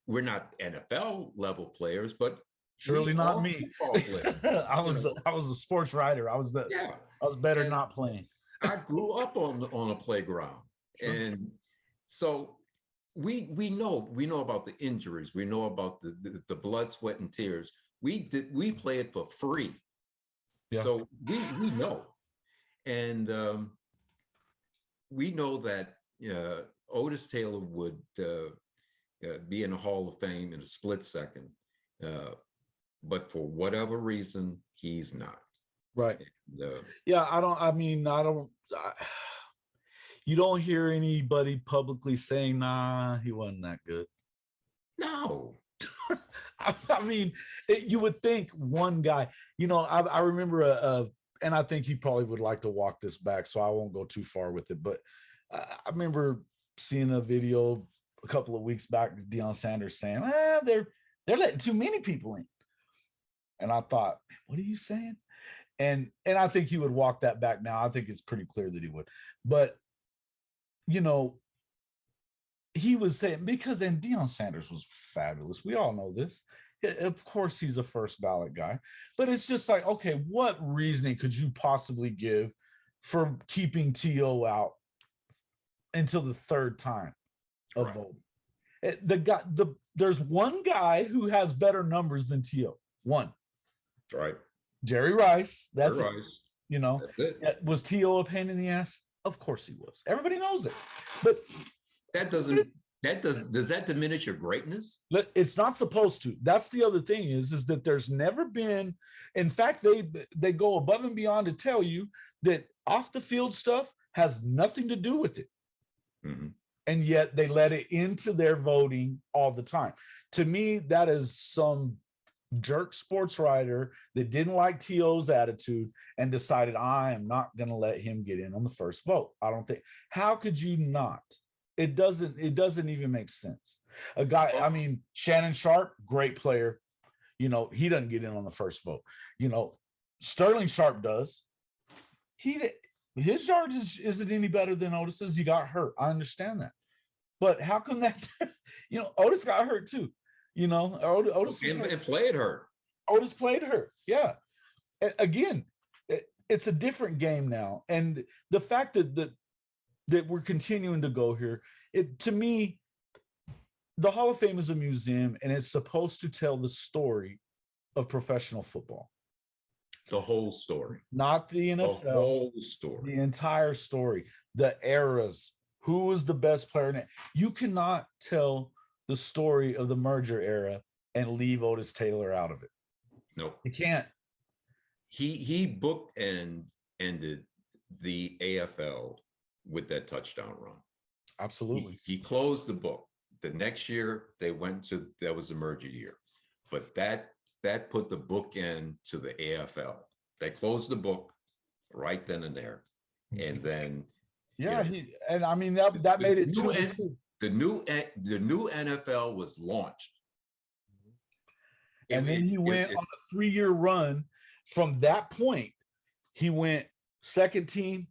we're not NFL level players, but surely not me. I was a sports writer. I was better not playing. I grew up on a playground. Sure. And so we know about the injuries. We know about the blood, sweat, and tears. We play it for free. Yeah. So we know. And we know that Otis Taylor would be in the Hall of Fame in a split second. But for whatever reason, he's not. Right. You don't hear anybody publicly saying, nah, he wasn't that good. No. You would think one guy, I remember and I think he probably would like to walk this back, so I won't go too far with it. But I remember seeing a video a couple of weeks back, Deion Sanders saying, they're letting too many people in. And I thought, what are you saying? And I think he would walk that back now. I think it's pretty clear that he would. But, he was saying, and Deion Sanders was fabulous. We all know this. Of course, he's a first ballot guy. But it's just like, okay, what reasoning could you possibly give for keeping T.O. out until the third time of voting? There's one guy who has better numbers than T.O. One. Right. Jerry Rice. That's Jerry it. Rice. That's it. Was T.O. a pain in the ass? Of course he was. Everybody knows it. But does that diminish your greatness? It's not supposed to. That's the other thing is that there's never been, in fact, they go above and beyond to tell you that off the field stuff has nothing to do with it. Mm-hmm. And yet they let it into their voting all the time. To me, that is some jerk sports writer that didn't like T.O.'s attitude and decided, I am not going to let him get in on the first vote. I don't think. How could you not? It doesn't even make sense. A guy, Shannon Sharp, great player. He doesn't get in on the first vote. Sterling Sharp does. His yardage isn't any better than Otis's. He got hurt. I understand that. But how come that, Otis got hurt too. Otis played hurt. Otis played hurt. Yeah. Again, it's a different game now. And the fact that we're continuing to go here, to me, the Hall of Fame is a museum, and it's supposed to tell the story of professional football. The whole story. Not the NFL. The whole story. The entire story. The eras. Who was the best player? You cannot tell the story of the merger era and leave Otis Taylor out of it. No. You can't. He booked and ended the AFL with that touchdown run. Absolutely. He closed the book. The next year that was a merger year. But that put the book in to the AFL. They closed the book right then and there. And then that made it too. The new NFL was launched. And then he went on a 3-year run. From that point, he went second team,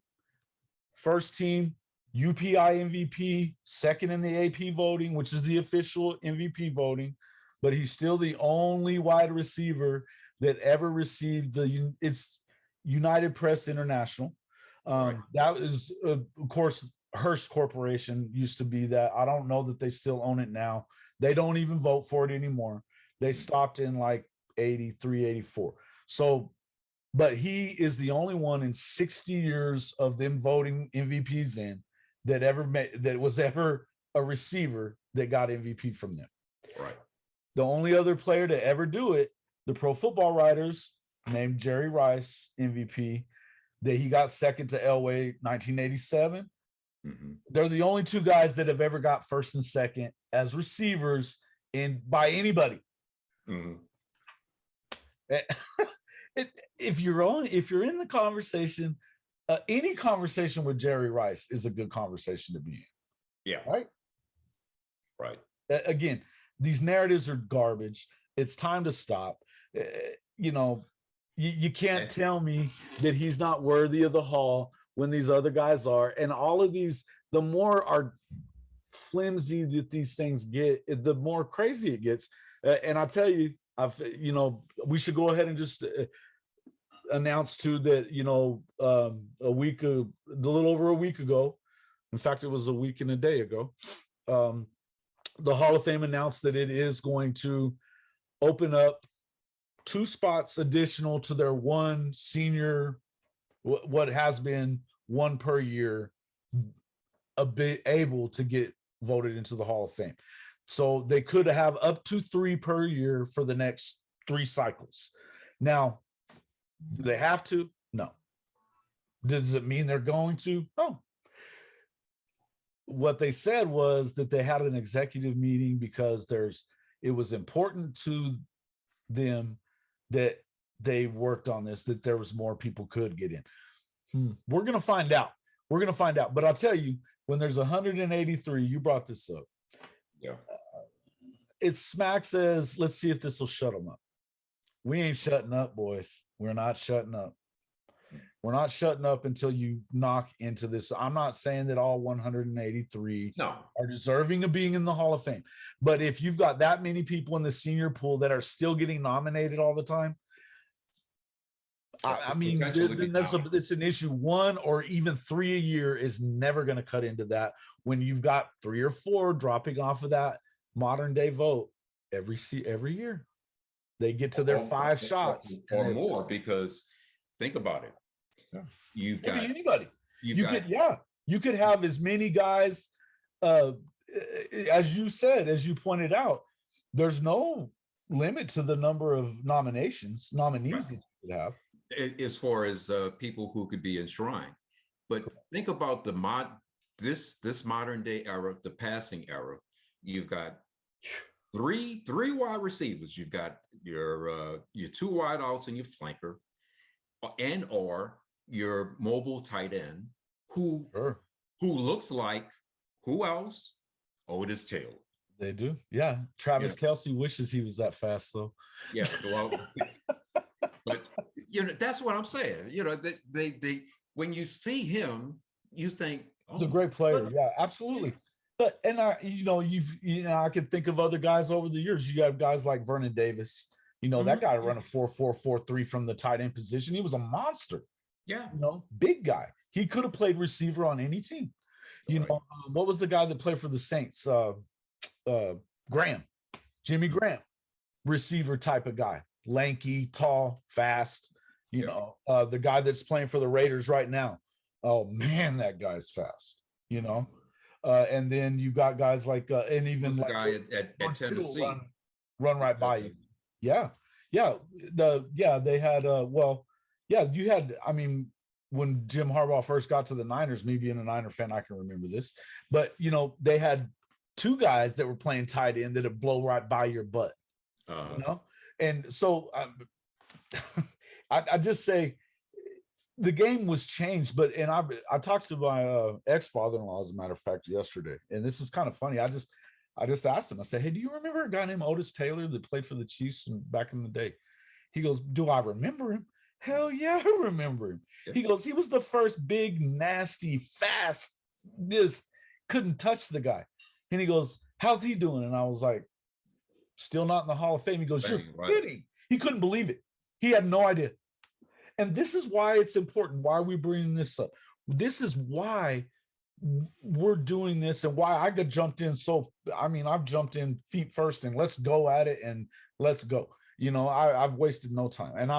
first team, UPI MVP, second in the AP voting, which is the official MVP voting, but he's still the only wide receiver that ever received it's United Press International. Right. That is, of course, Hearst Corporation used to be that. I don't know that they still own it now. They don't even vote for it anymore. They stopped in like 83, 84. So but he is the only one in 60 years of them voting MVPs in that was ever a receiver that got MVP from them. Right. The only other player to ever do it, the Pro Football Writers named Jerry Rice MVP, that he got second to Elway 1987. Mm-hmm. They're the only two guys that have ever got first and second as receivers by anybody. Mm-hmm. If you're in the conversation, any conversation with Jerry Rice is a good conversation to be in. Yeah. Right. Again, these narratives are garbage. It's time to stop. You can't tell me that he's not worthy of the Hall when these other guys are. And all of these, the more are flimsy that these things get, the more crazy it gets. And I'll tell you, we should go ahead and just announce too that, a little over a week ago, in fact, it was a week and a day ago, the Hall of Fame announced that it is going to open up 2 spots additional to their one senior, what has been 1 per year, able to get voted into the Hall of Fame. So they could have up to 3 per year for the next 3 cycles. Now, do they have to? No. Does it mean they're going to? No. What they said was that they had an executive meeting because it was important to them that they worked on this, that there was more people could get in. We're going to find out. But I'll tell you, when there's 183, you brought this up. Yeah. It smacks as, let's see if this will shut them up. We ain't shutting up, boys. We're not shutting up. We're not shutting up until you knock into this. I'm not saying that all 183 are deserving of being in the Hall of Fame. But if you've got that many people in the senior pool that are still getting nominated all the time, I mean, it's an issue. 1 or even 3 a year is never going to cut into that when you've got 3 or 4 dropping off of that modern day vote every year. They get to their 5 shots or more, because think about it. Yeah. You've got anybody. You could have as many guys as you said, as you pointed out. There's no limit to the number of nominees that you could have as far as people who could be enshrined. But think about this modern day era, the passing era. You've got three wide receivers. You've got your 2 wideouts and your flanker, or your mobile tight end who looks like who else? Otis Taylor. They do. Yeah. Travis Kelce wishes he was that fast though. Yeah. Well, but that's what I'm saying. They when you see him, you think, he's a great player. Yeah, absolutely. But I can think of other guys over the years. You have guys like Vernon Davis. That guy run a 4.443 from the tight end position. He was a monster. Yeah. Big guy. He could have played receiver on any team. What was the guy that played for the Saints? Jimmy Graham, receiver type of guy, lanky, tall, fast. The guy that's playing for the Raiders right now. Oh man, that guy's fast. And then you got guys like and even like guy at Tennessee run right by you. Yeah. They had you had, I mean, when Jim Harbaugh first got to the Niners, me being a Niner fan, I can remember this, but they had 2 guys that were playing tight end that would blow right by your butt. And so I just say the game was changed, but I talked to my ex-father-in-law, as a matter of fact, yesterday, and this is kind of funny. I just asked him, I said, hey, do you remember a guy named Otis Taylor that played for the Chiefs back in the day? He goes, do I remember him? Hell yeah, I remember him. Yeah. He goes, he was the first big, nasty, fast, just couldn't touch the guy. And he goes, how's he doing? And I was like, still not in the Hall of Fame. He goes, you're kidding. He couldn't believe it. He had no idea. And this is why it's important. Why are we bringing this up? This is why we're doing this and why I got jumped in. I've jumped in feet first and let's go at it and let's go. I've wasted no time. And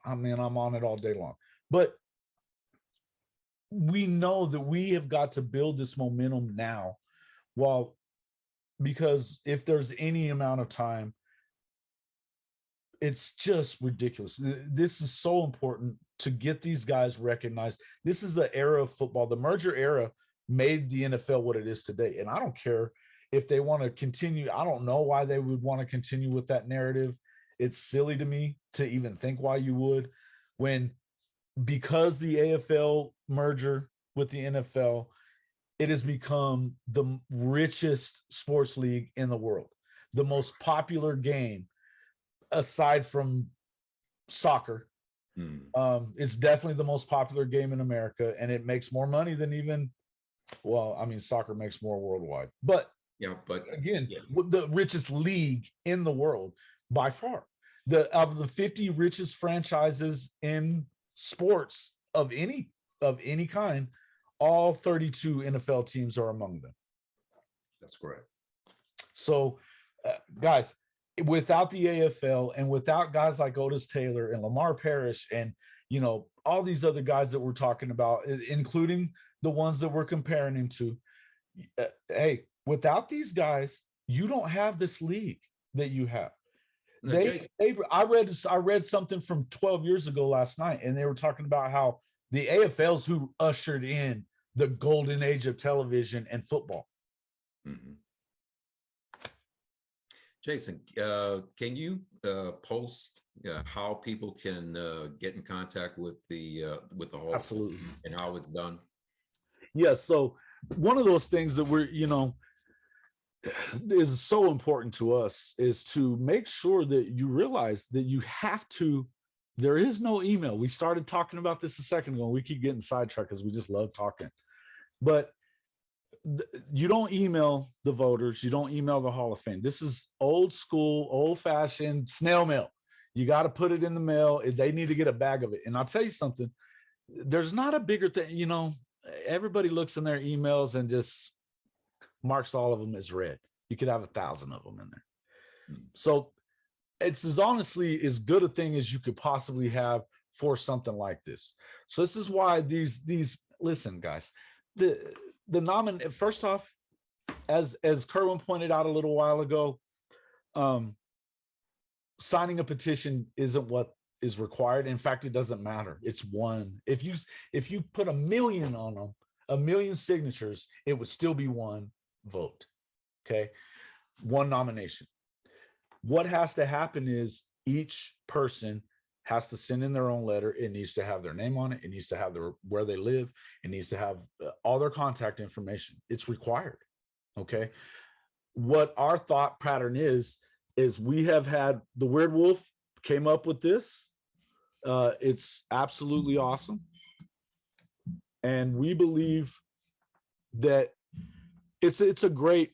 I mean, I'm on it all day long. But we know that we have got to build this momentum now, because if there's any amount of time, it's just ridiculous. This is so important to get these guys recognized. This is the era of football. The merger era made the NFL what it is today. And I don't care if they want to continue. I don't know why they would want to continue with that narrative. It's silly to me to even think why you would, because the AFL merger with the NFL, it has become the richest sports league in the world, the most popular game aside from soccer. It's definitely the most popular game in America, and it makes more money than soccer makes more worldwide. But again, the richest league in the world by far. Of the 50 richest franchises in sports of any kind, all 32 NFL teams are among them. That's correct. So, guys, without the AFL and without guys like Otis Taylor and Lemar Parrish and, all these other guys that we're talking about, including the ones that we're comparing him to, hey, without these guys, you don't have this league that you have. I read something from 12 years ago last night, and they were talking about how the AFL's who ushered in the golden age of television and football. Mm-hmm. Jason, can you post how people can get in contact with the Hall? Absolutely. And how it's done? Yeah. So one of those things that we're, is so important to us is to make sure that you realize that you have to. There is no email. We started talking about this a second ago. We keep getting sidetracked because we just love talking. But you don't email the voters. You don't email the Hall of Fame. This is old school, old fashioned snail mail. You got to put it in the mail. They need to get a bag of it. And I'll tell you something. There's not a bigger thing. Everybody looks in their emails and just marks all of them as read. You could have 1,000 of them in there. So it's honestly as good a thing as you could possibly have for something like this. So this is why these listen, guys, first off, as Kerwin pointed out a little while ago, signing a petition isn't what is required. In fact, it doesn't matter. It's one. If you put 1 million on them, 1 million signatures, it would still be one vote. Okay, one nomination. What has to happen is each person has to send in their own letter. It needs to have their name on it. It needs to have where they live. It needs to have all their contact information. It's required. Okay. What our thought pattern is we have had the Weird Wolf came up with this. It's absolutely awesome. And we believe that it's a great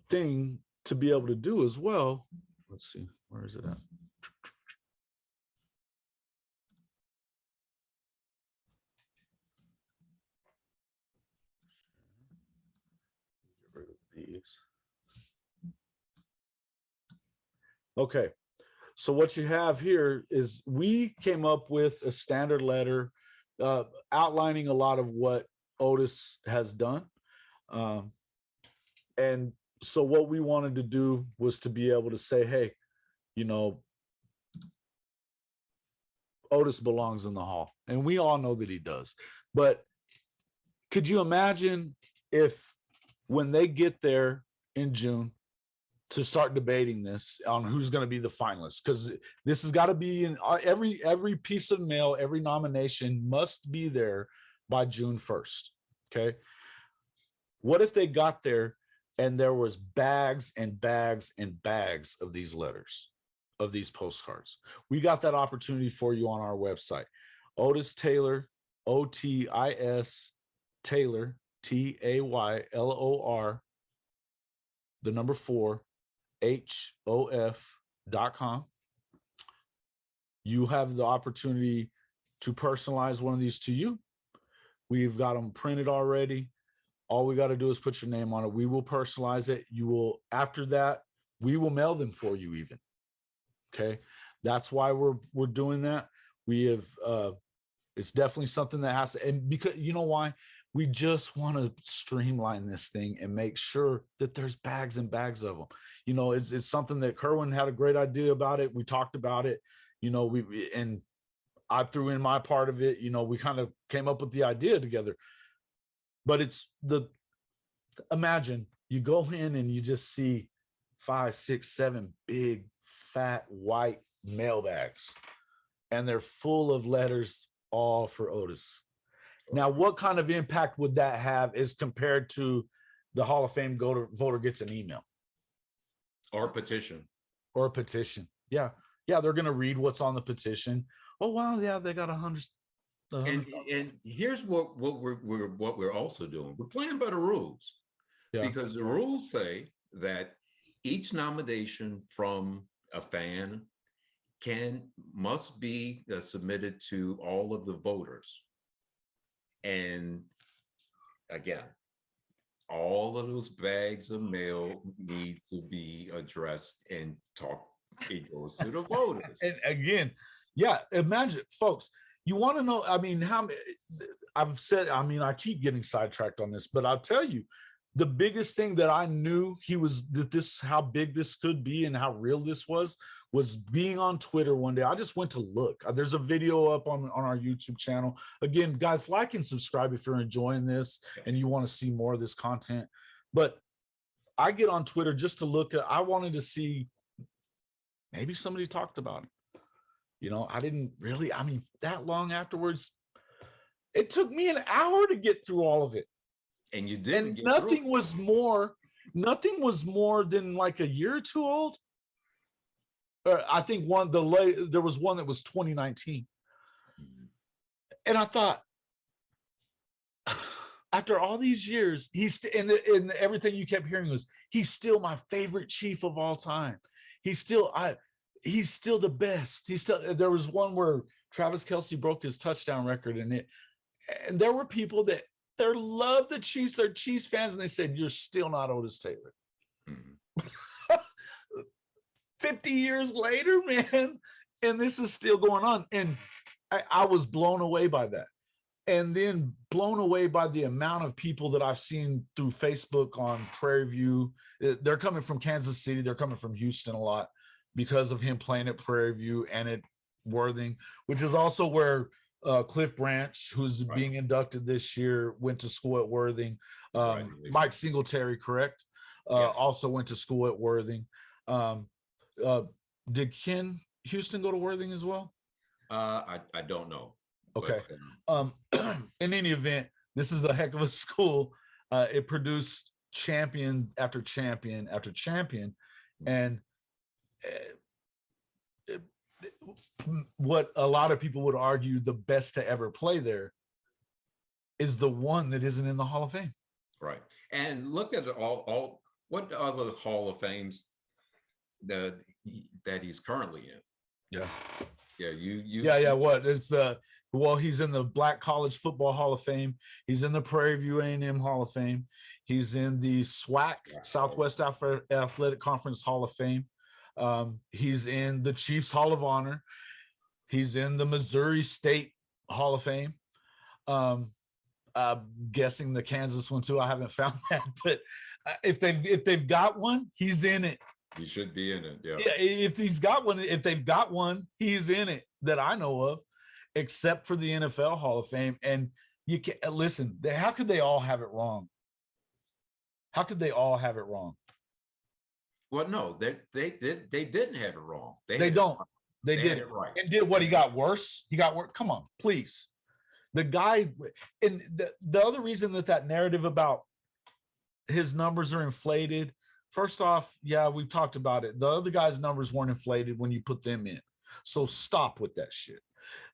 thing to be able to do as well. Let's see, where is it at? Get rid of these. Okay, so what you have here is we came up with a standard letter outlining a lot of what Otis has done. And so what we wanted to do was to be able to say, hey, Otis belongs in the Hall. And we all know that he does. But could you imagine if when they get there in June to start debating this on who's going to be the finalists? Because this has got to be in every piece of mail, every nomination must be there by June 1st. Okay. What if they got there and there was bags and bags and bags of these letters, of these postcards? We got that opportunity for you on our website. Otis Taylor, OTIS Taylor, TAYLOR, the number 4, HOF.com. You have the opportunity to personalize one of these to you. We've got them printed already. All we got to do is put your name on it. We will personalize it. You will, after that, we will mail them for you even. Okay. That's why we're doing that. We have, it's definitely something that has to, and because you know why? We just want to streamline this thing and make sure that there's bags and bags of them. You know, it's something that Kerwin had a great idea about it. We talked about it, you know, and I threw in my part of it. You know, we kind of came up with the idea together. But imagine you go in and you just see 5, 6, 7 big, fat, white mailbags, and they're full of letters, all for Otis. Now, what kind of impact would that have as compared to the Hall of Fame voter gets an email? Or petition. Or a petition. Yeah. Yeah, they're going to read what's on the petition. Oh, wow. Yeah, they got 100. And here's what we're also doing. We're playing by the rules. Yeah. Because the rules say that each nomination from a fan must be submitted to all of the voters. And again, all of those bags of mail need to be addressed and it goes to the voters. And again, yeah, imagine, folks, you want to know, I mean, I keep getting sidetracked on this, but I'll tell you, the biggest thing that I knew how big this could be and how real this was being on Twitter one day. I just went to look. There's a video up on our YouTube channel. Again, guys, like and subscribe if you're enjoying this and you want to see more of this content. But I get on Twitter just to look I wanted to see, maybe somebody talked about it. You know, that long afterwards, it took me an hour to get through all of it. And you didn't. And nothing was more than like a year or two old. I think there was one that was 2019. And I thought, after all these years, and everything you kept hearing was, he's still my favorite Chief of all time. He's still the best. There was one where Travis Kelce broke his touchdown record, and there were people that love the Chiefs, they're Chiefs fans, and they said, you're still not Otis Taylor. Mm-hmm. 50 years later, man, and this is still going on. And I was blown away by that. And then blown away by the amount of people that I've seen through Facebook on Prairie View. They're coming from Kansas City. They're coming from Houston a lot because of him playing at Prairie View and at Worthing, which is also where Cliff Branch, who's being inducted this year, went to school at Worthing. Mike Singletary, correct? Also went to school at Worthing. Did Ken Houston go to Worthing as well? I don't know. Okay. But, in any event, this is a heck of a school. It produced champion after champion after champion. And what a lot of people would argue the best to ever play there is the one that isn't in the Hall of Fame. Right. And look at all what other Hall of Fames that he's currently in. Yeah. Yeah. What is he's in the Black College Football Hall of Fame. He's in the Prairie View A&M Hall of Fame. He's in the SWAC, Southwest Athletic Conference Hall of Fame. He's in the Chiefs Hall of Honor. He's in the Missouri State Hall of Fame. I'm guessing the Kansas one too. I haven't found that, but if they've got one, he's in it. He should be in it. Yeah. If they've got one, he's in it that I know of, except for the NFL Hall of Fame. And you can listen. How could they all have it wrong? How could they all have it wrong? Well, no, they didn't have it wrong. They did it right. And did what? He got worse. Come on, please. The guy, and the other reason that narrative about his numbers are inflated. First off, yeah, we've talked about it. The other guy's numbers weren't inflated when you put them in. So stop with that shit.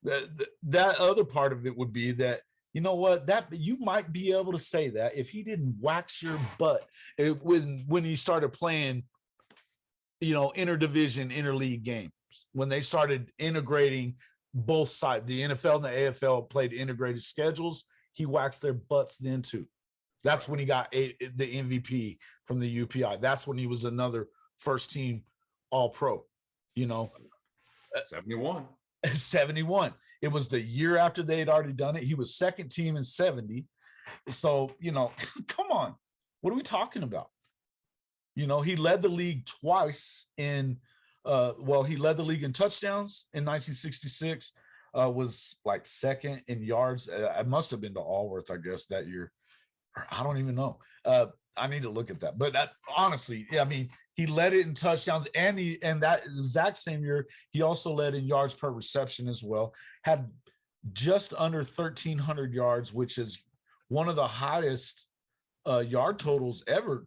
That other part of it would be that, you know what, that you might be able to say that if he didn't wax your butt when he started playing, interdivision, interleague games, when they started integrating both sides, the NFL and the AFL played integrated schedules, he waxed their butts then too. That's when he got the MVP from the UPI. That's when he was another first team All-Pro, 71. 71. It was the year after they had already done it. He was second team in 70. So, come on. What are we talking about? He led the league twice in he led the league in touchdowns in 1966, was like second in yards. It must have been to Allworth, I guess, that year. I don't even know. I need to look at that. But honestly, I mean, he led it in touchdowns, and that exact same year, he also led in yards per reception as well. Had just under 1,300 yards, which is one of the highest yard totals ever,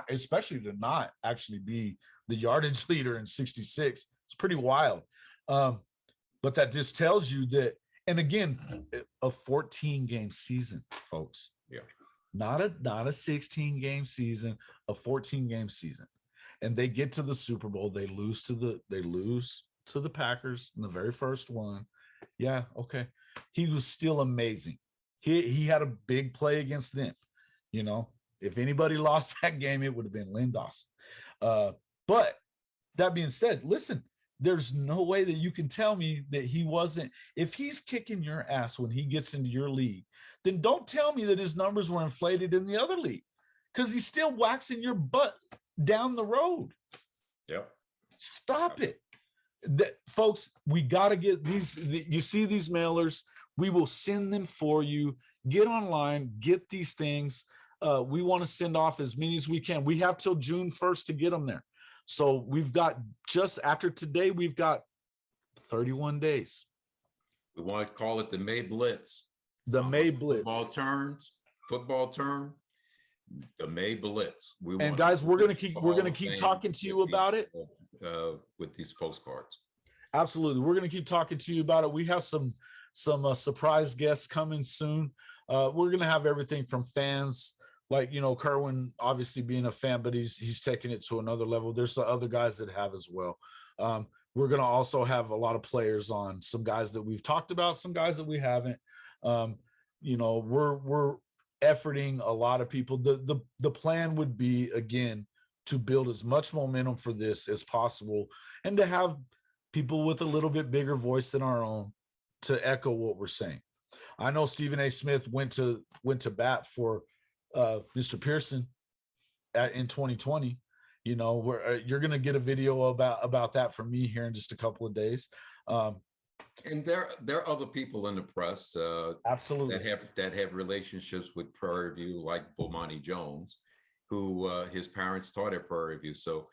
especially to not actually be the yardage leader in 66. It's pretty wild. But that just tells you that, and again, a 14-game season, folks. Yeah. Not a 16-game season, a 14-game season. And they get to the Super Bowl. They lose to the Packers in the very first one. Yeah, okay. He was still amazing. He had a big play against them. If anybody lost that game, it would have been Lynn Dawson. But that being said, listen, there's no way that you can tell me that he wasn't. If he's kicking your ass when he gets into your league, then don't tell me that his numbers were inflated in the other league, because he's still waxing your butt down the road. Yep. Stop it. Folks, we got to get these. You see these mailers, we will send them for you. Get online, get these things. We want to send off as many as we can. We have till June 1st to get them there. So we've got, just after today, we've got 31 days. We want to call it the May Blitz. The May Blitz. Football term, the May Blitz. And guys, we're gonna keep talking to you about it with these postcards. Absolutely, we're gonna keep talking to you about it. We have some surprise guests coming soon. We're gonna have everything from fans, like Kerwin, obviously being a fan, but he's taking it to another level. There's the other guys that have as well. We're gonna also have a lot of players on, some guys that we've talked about, some guys that we haven't. We're efforting a lot of people. The plan would be, again, to build as much momentum for this as possible, and to have people with a little bit bigger voice than our own to echo what we're saying. I know Stephen A. Smith went to bat for Mr. Pearson in 2020. Where you're going to get a video about that from me here in just a couple of days. And there are other people in the press, absolutely, that have relationships with Prairie View, like Bomani Jones, who his parents taught at Prairie View. So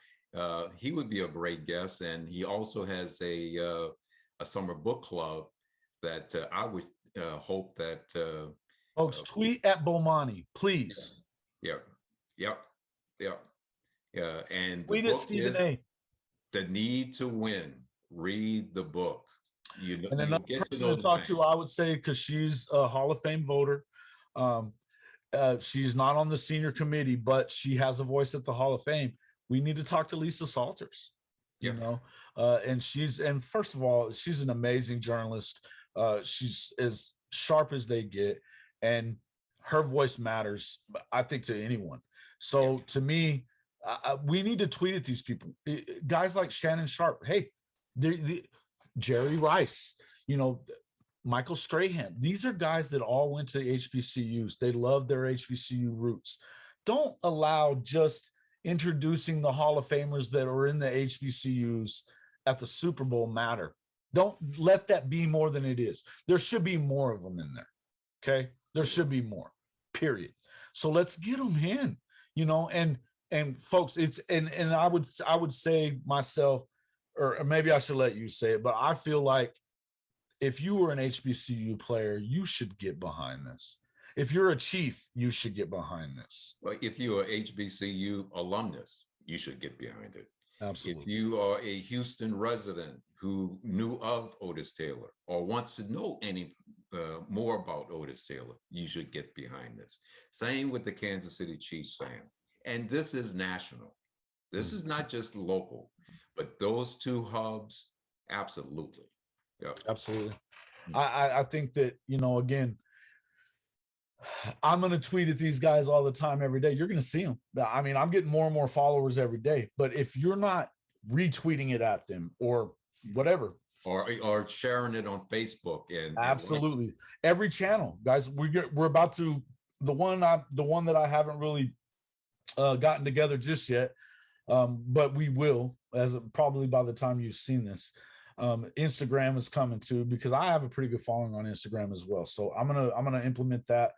he would be a great guest, and he also has a summer book club that I would hope that folks tweet at Bomani, please. Yep. And tweet at Stephen A. The Need to Win. Read the book. And another person to talk to, I would say, because she's a Hall of Fame voter. She's not on the senior committee, but she has a voice at the Hall of Fame. We need to talk to Lisa Salters. And first of all, she's an amazing journalist. She's as sharp as they get, and her voice matters, I think, to anyone. So to me, we need to tweet at these people, guys like Shannon Sharp. Hey, Jerry Rice, Michael Strahan. These are guys that all went to HBCUs. They love their HBCU roots. Don't allow just introducing the Hall of Famers that are in the HBCUs at the Super Bowl matter. Don't let that be more than it is. There should be more of them in there. Okay. There should be more, period. So let's get them in, and folks, and I would say myself, or maybe I should let you say it, but I feel like if you were an HBCU player, you should get behind this. If you're a Chief, you should get behind this. Well, if you're an HBCU alumnus, you should get behind it. Absolutely. If you are a Houston resident who knew of Otis Taylor or wants to know any more about Otis Taylor, you should get behind this. Same with the Kansas City Chiefs fan. And this is national. This is not just local, but those two hubs, absolutely. Yeah, absolutely. I think that, again, I'm going to tweet at these guys all the time, every day. You're going to see them. I mean, I'm getting more and more followers every day, but if you're not retweeting it at them or whatever, or sharing it on Facebook and Absolutely. Every channel, guys. We're about to the one that I haven't really gotten together just yet, but we will, as probably by the time you've seen this. Instagram is coming too, because I have a pretty good following on Instagram as well. So I'm gonna implement that.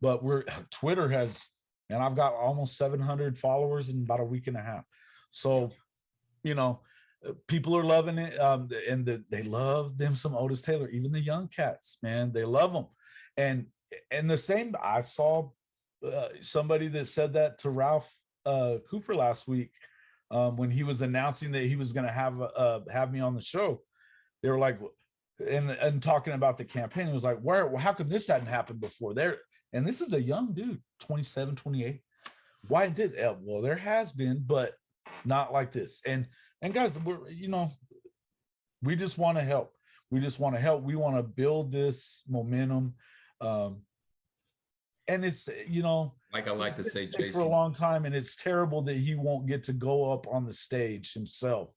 But Twitter has, and I've got almost 700 followers in about a week and a half. So, people are loving it, and they love them some Otis Taylor. Even the young cats, man, they love them. And the same, I saw somebody that said that to Ralph Cooper last week, when he was announcing that he was going to have me on the show. They were like, and talking about the campaign, it was like, how come this hadn't happened before? And this is a young dude, 27, 28. Why did well, there has been, but not like this. And guys, we just want to help. We want to build this momentum. And it's, like I like to say, Jason, for a long time, and it's terrible that he won't get to go up on the stage himself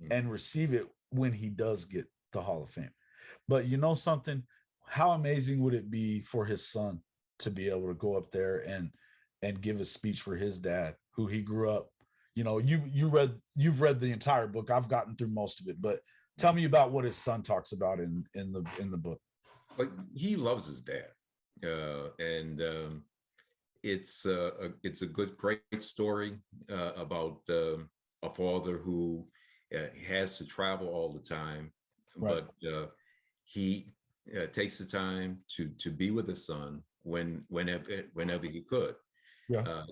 and receive it when he does get the Hall of Fame. But something, how amazing would it be for his son to be able to go up there and give a speech for his dad, who he grew up. You've read the entire book. I've gotten through most of it, but tell me about what his son talks about in the book. But he loves his dad, and it's a great story about a father who has to travel all the time, right. But he takes the time to be with his son whenever he could. Yeah.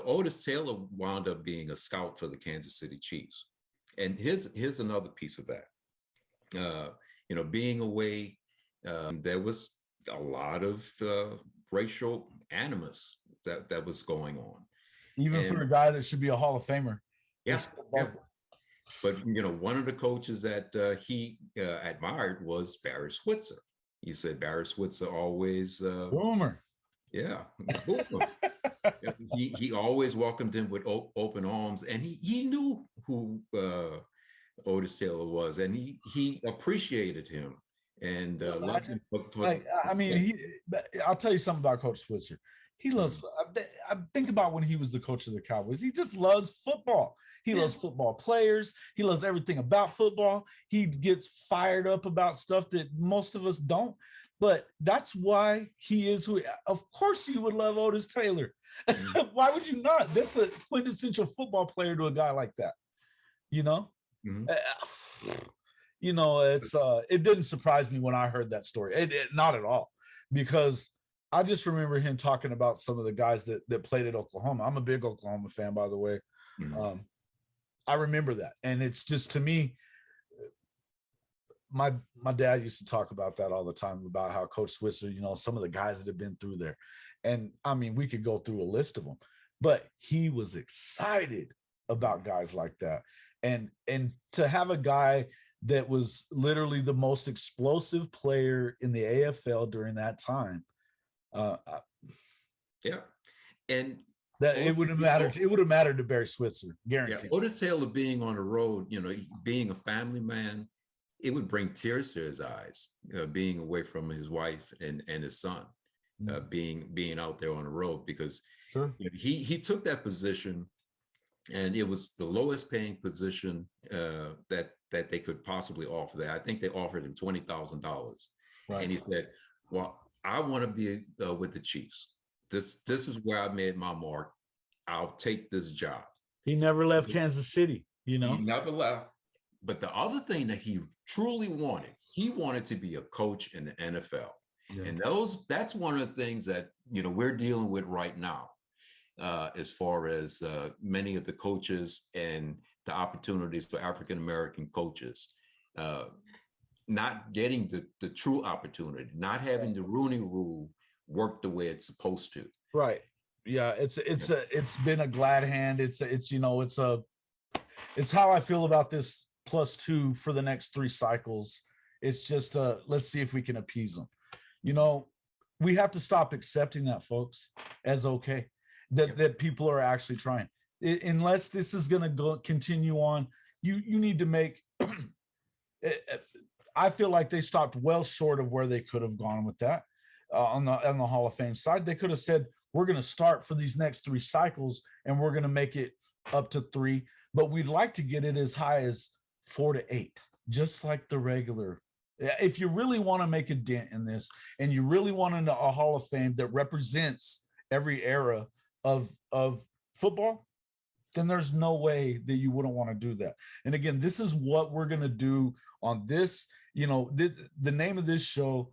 Otis Taylor wound up being a scout for the Kansas City Chiefs, and here's another piece of that. Being away, there was a lot of racial animus that was going on, even for a guy that should be a Hall of Famer. Yeah. But one of the coaches that he admired was Barry Switzer. He said Barry Switzer always boomer. Yeah, boomer. He always welcomed him with open arms, and he knew who Otis Taylor was, and he appreciated him and loved him. I'll tell you something about Coach Switzer. He loves. I think about when he was the coach of the Cowboys. He just loves football. He loves football players. He loves everything about football. He gets fired up about stuff that most of us don't. But that's why he is who. Of course, you would love Otis Taylor. Mm-hmm. Why would you not? That's a quintessential football player to a guy like that. Mm-hmm. It didn't surprise me when I heard that story. It not at all, because I just remember him talking about some of the guys that played at Oklahoma. I'm a big Oklahoma fan, by the way. Mm-hmm. I remember that, and it's just, to me, my dad used to talk about that all the time, about how Coach Switzer, some of the guys that have been through there. And I mean, we could go through a list of them, but he was excited about guys like that. And to have a guy that was literally the most explosive player in the AFL during that time. Yeah. And that it would have mattered. It would have mattered to Barry Switzer, guaranteed. Yeah, Otis Taylor being on the road, being a family man, it would bring tears to his eyes, being away from his wife and his son, being out there on the road, because sure. He took that position, and it was the lowest paying position that they could possibly offer there. I think they offered him $20,000, right. And he said, "Well, I want to be with the Chiefs. This is where I made my mark. I'll take this job." He never left Kansas City, He never left. But the other thing that he truly wanted, he wanted to be a coach in the NFL. Yeah. And that's one of the things that, we're dealing with right now, as far as many of the coaches and the opportunities for African-American coaches, not getting the true opportunity, not having the Rooney Rule work the way it's supposed to. Right. Yeah. It's been a glad hand. It's how I feel about this +2 for the next 3 cycles. It's just let's see if we can appease them. We have to stop accepting that, folks, as okay, that people are actually trying. Unless this is going to continue on, you need to make I feel like they stopped well short of where they could have gone with that. On the Hall of Fame side, they could have said, we're going to start for these next 3 cycles and we're going to make it up to 3, but we'd like to get it as high as 4 to 8, just like the regular. If you really want to make a dent in this and you really want a Hall of Fame that represents every era of football, then there's no way that you wouldn't want to do that. And again, this is what we're going to do on this. The name of this show,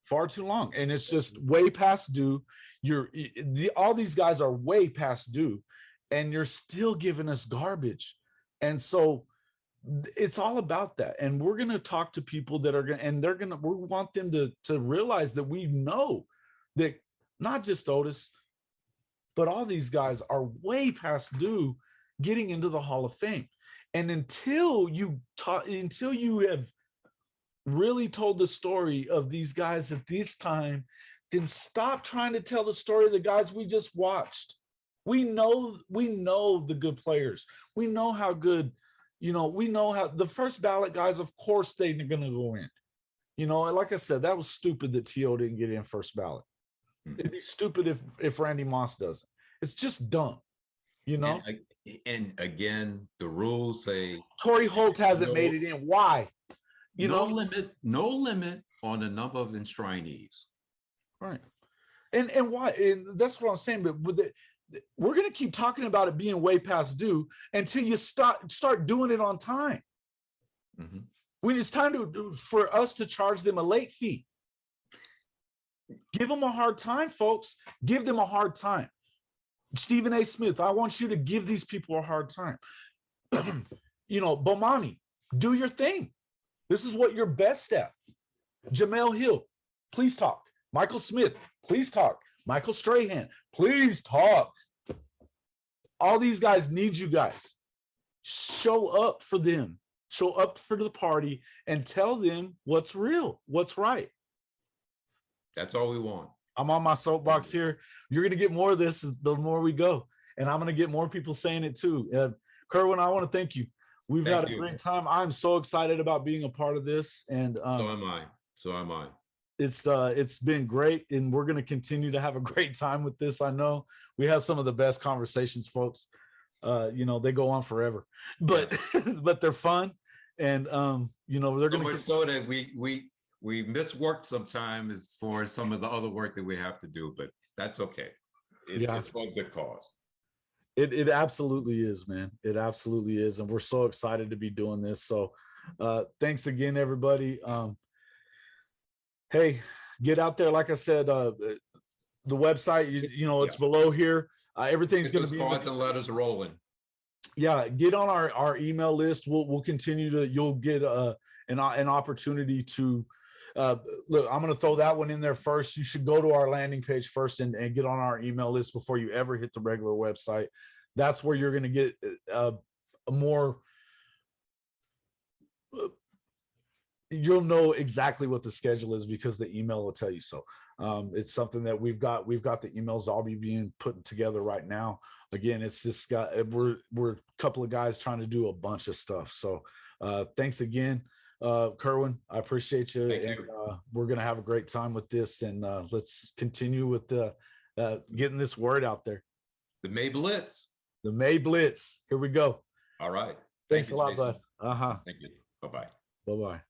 far too long, and it's just way past due. All these guys are way past due, and you're still giving us garbage. And so it's all about that. And we're going to talk to people that are going to, and we want them to realize that we know that not just Otis, but all these guys are way past due getting into the Hall of Fame. And until you have really told the story of these guys at this time, then stop trying to tell the story of the guys we just watched. We know the good players. We know how good, we know how the first ballot guys, of course, they're going to go in. Like I said, that was stupid that T.O. didn't get in first ballot. It'd be stupid if Randy Moss doesn't. It's just dumb, And again, the rules say Torrey Holt hasn't made it in. Why? No limit on the number of enshrinees. Right. And why? And that's what I'm saying. But we're going to keep talking about it being way past due until you start doing it on time. Mm-hmm. When it's time for us to charge them a late fee. Give them a hard time, folks. Give them a hard time. Stephen A. Smith, I want you to give these people a hard time. Bomani, do your thing. This is what you're best at. Jamel Hill, please talk. Michael Smith, please talk. Michael Strahan, please talk. All these guys need you guys. Show up for them. Show up for the party and tell them what's real, what's right. That's all we want. I'm on my soapbox here. You're going to get more of this the more we go. And I'm going to get more people saying it too. Kerwin, I want to thank you. We've had a great time. I'm so excited about being a part of this. And so am I. It's been great. And we're going to continue to have a great time with this. I know we have some of the best conversations, folks. They go on forever, but, but they're fun. And, they're going to. So that we miss work sometimes as far as some of the other work that we have to do, but that's okay. It's for a good cause. It absolutely is, man. It absolutely is. And we're so excited to be doing this. So thanks again, everybody. Hey, get out there. Like I said, the website, it's below here. Everything's going to be cards and letters rolling. Yeah. Get on our email list. We'll continue you'll get an opportunity to, look, I'm going to throw that one in there first. You should go to our landing page first and get on our email list before you ever hit the regular website. That's where you're going to get more. You'll know exactly what the schedule is because the email will tell you so. It's something that we've got the emails all being put together right now. Again, it's just we're a couple of guys trying to do a bunch of stuff. So thanks again. Kerwin, I appreciate you. Thank and you. We're going to have a great time with this, and let's continue with getting this word out there. The May Blitz. The May Blitz. Here we go. All right. Thanks a lot, bud. Thank you. Bye-bye. Bye-bye.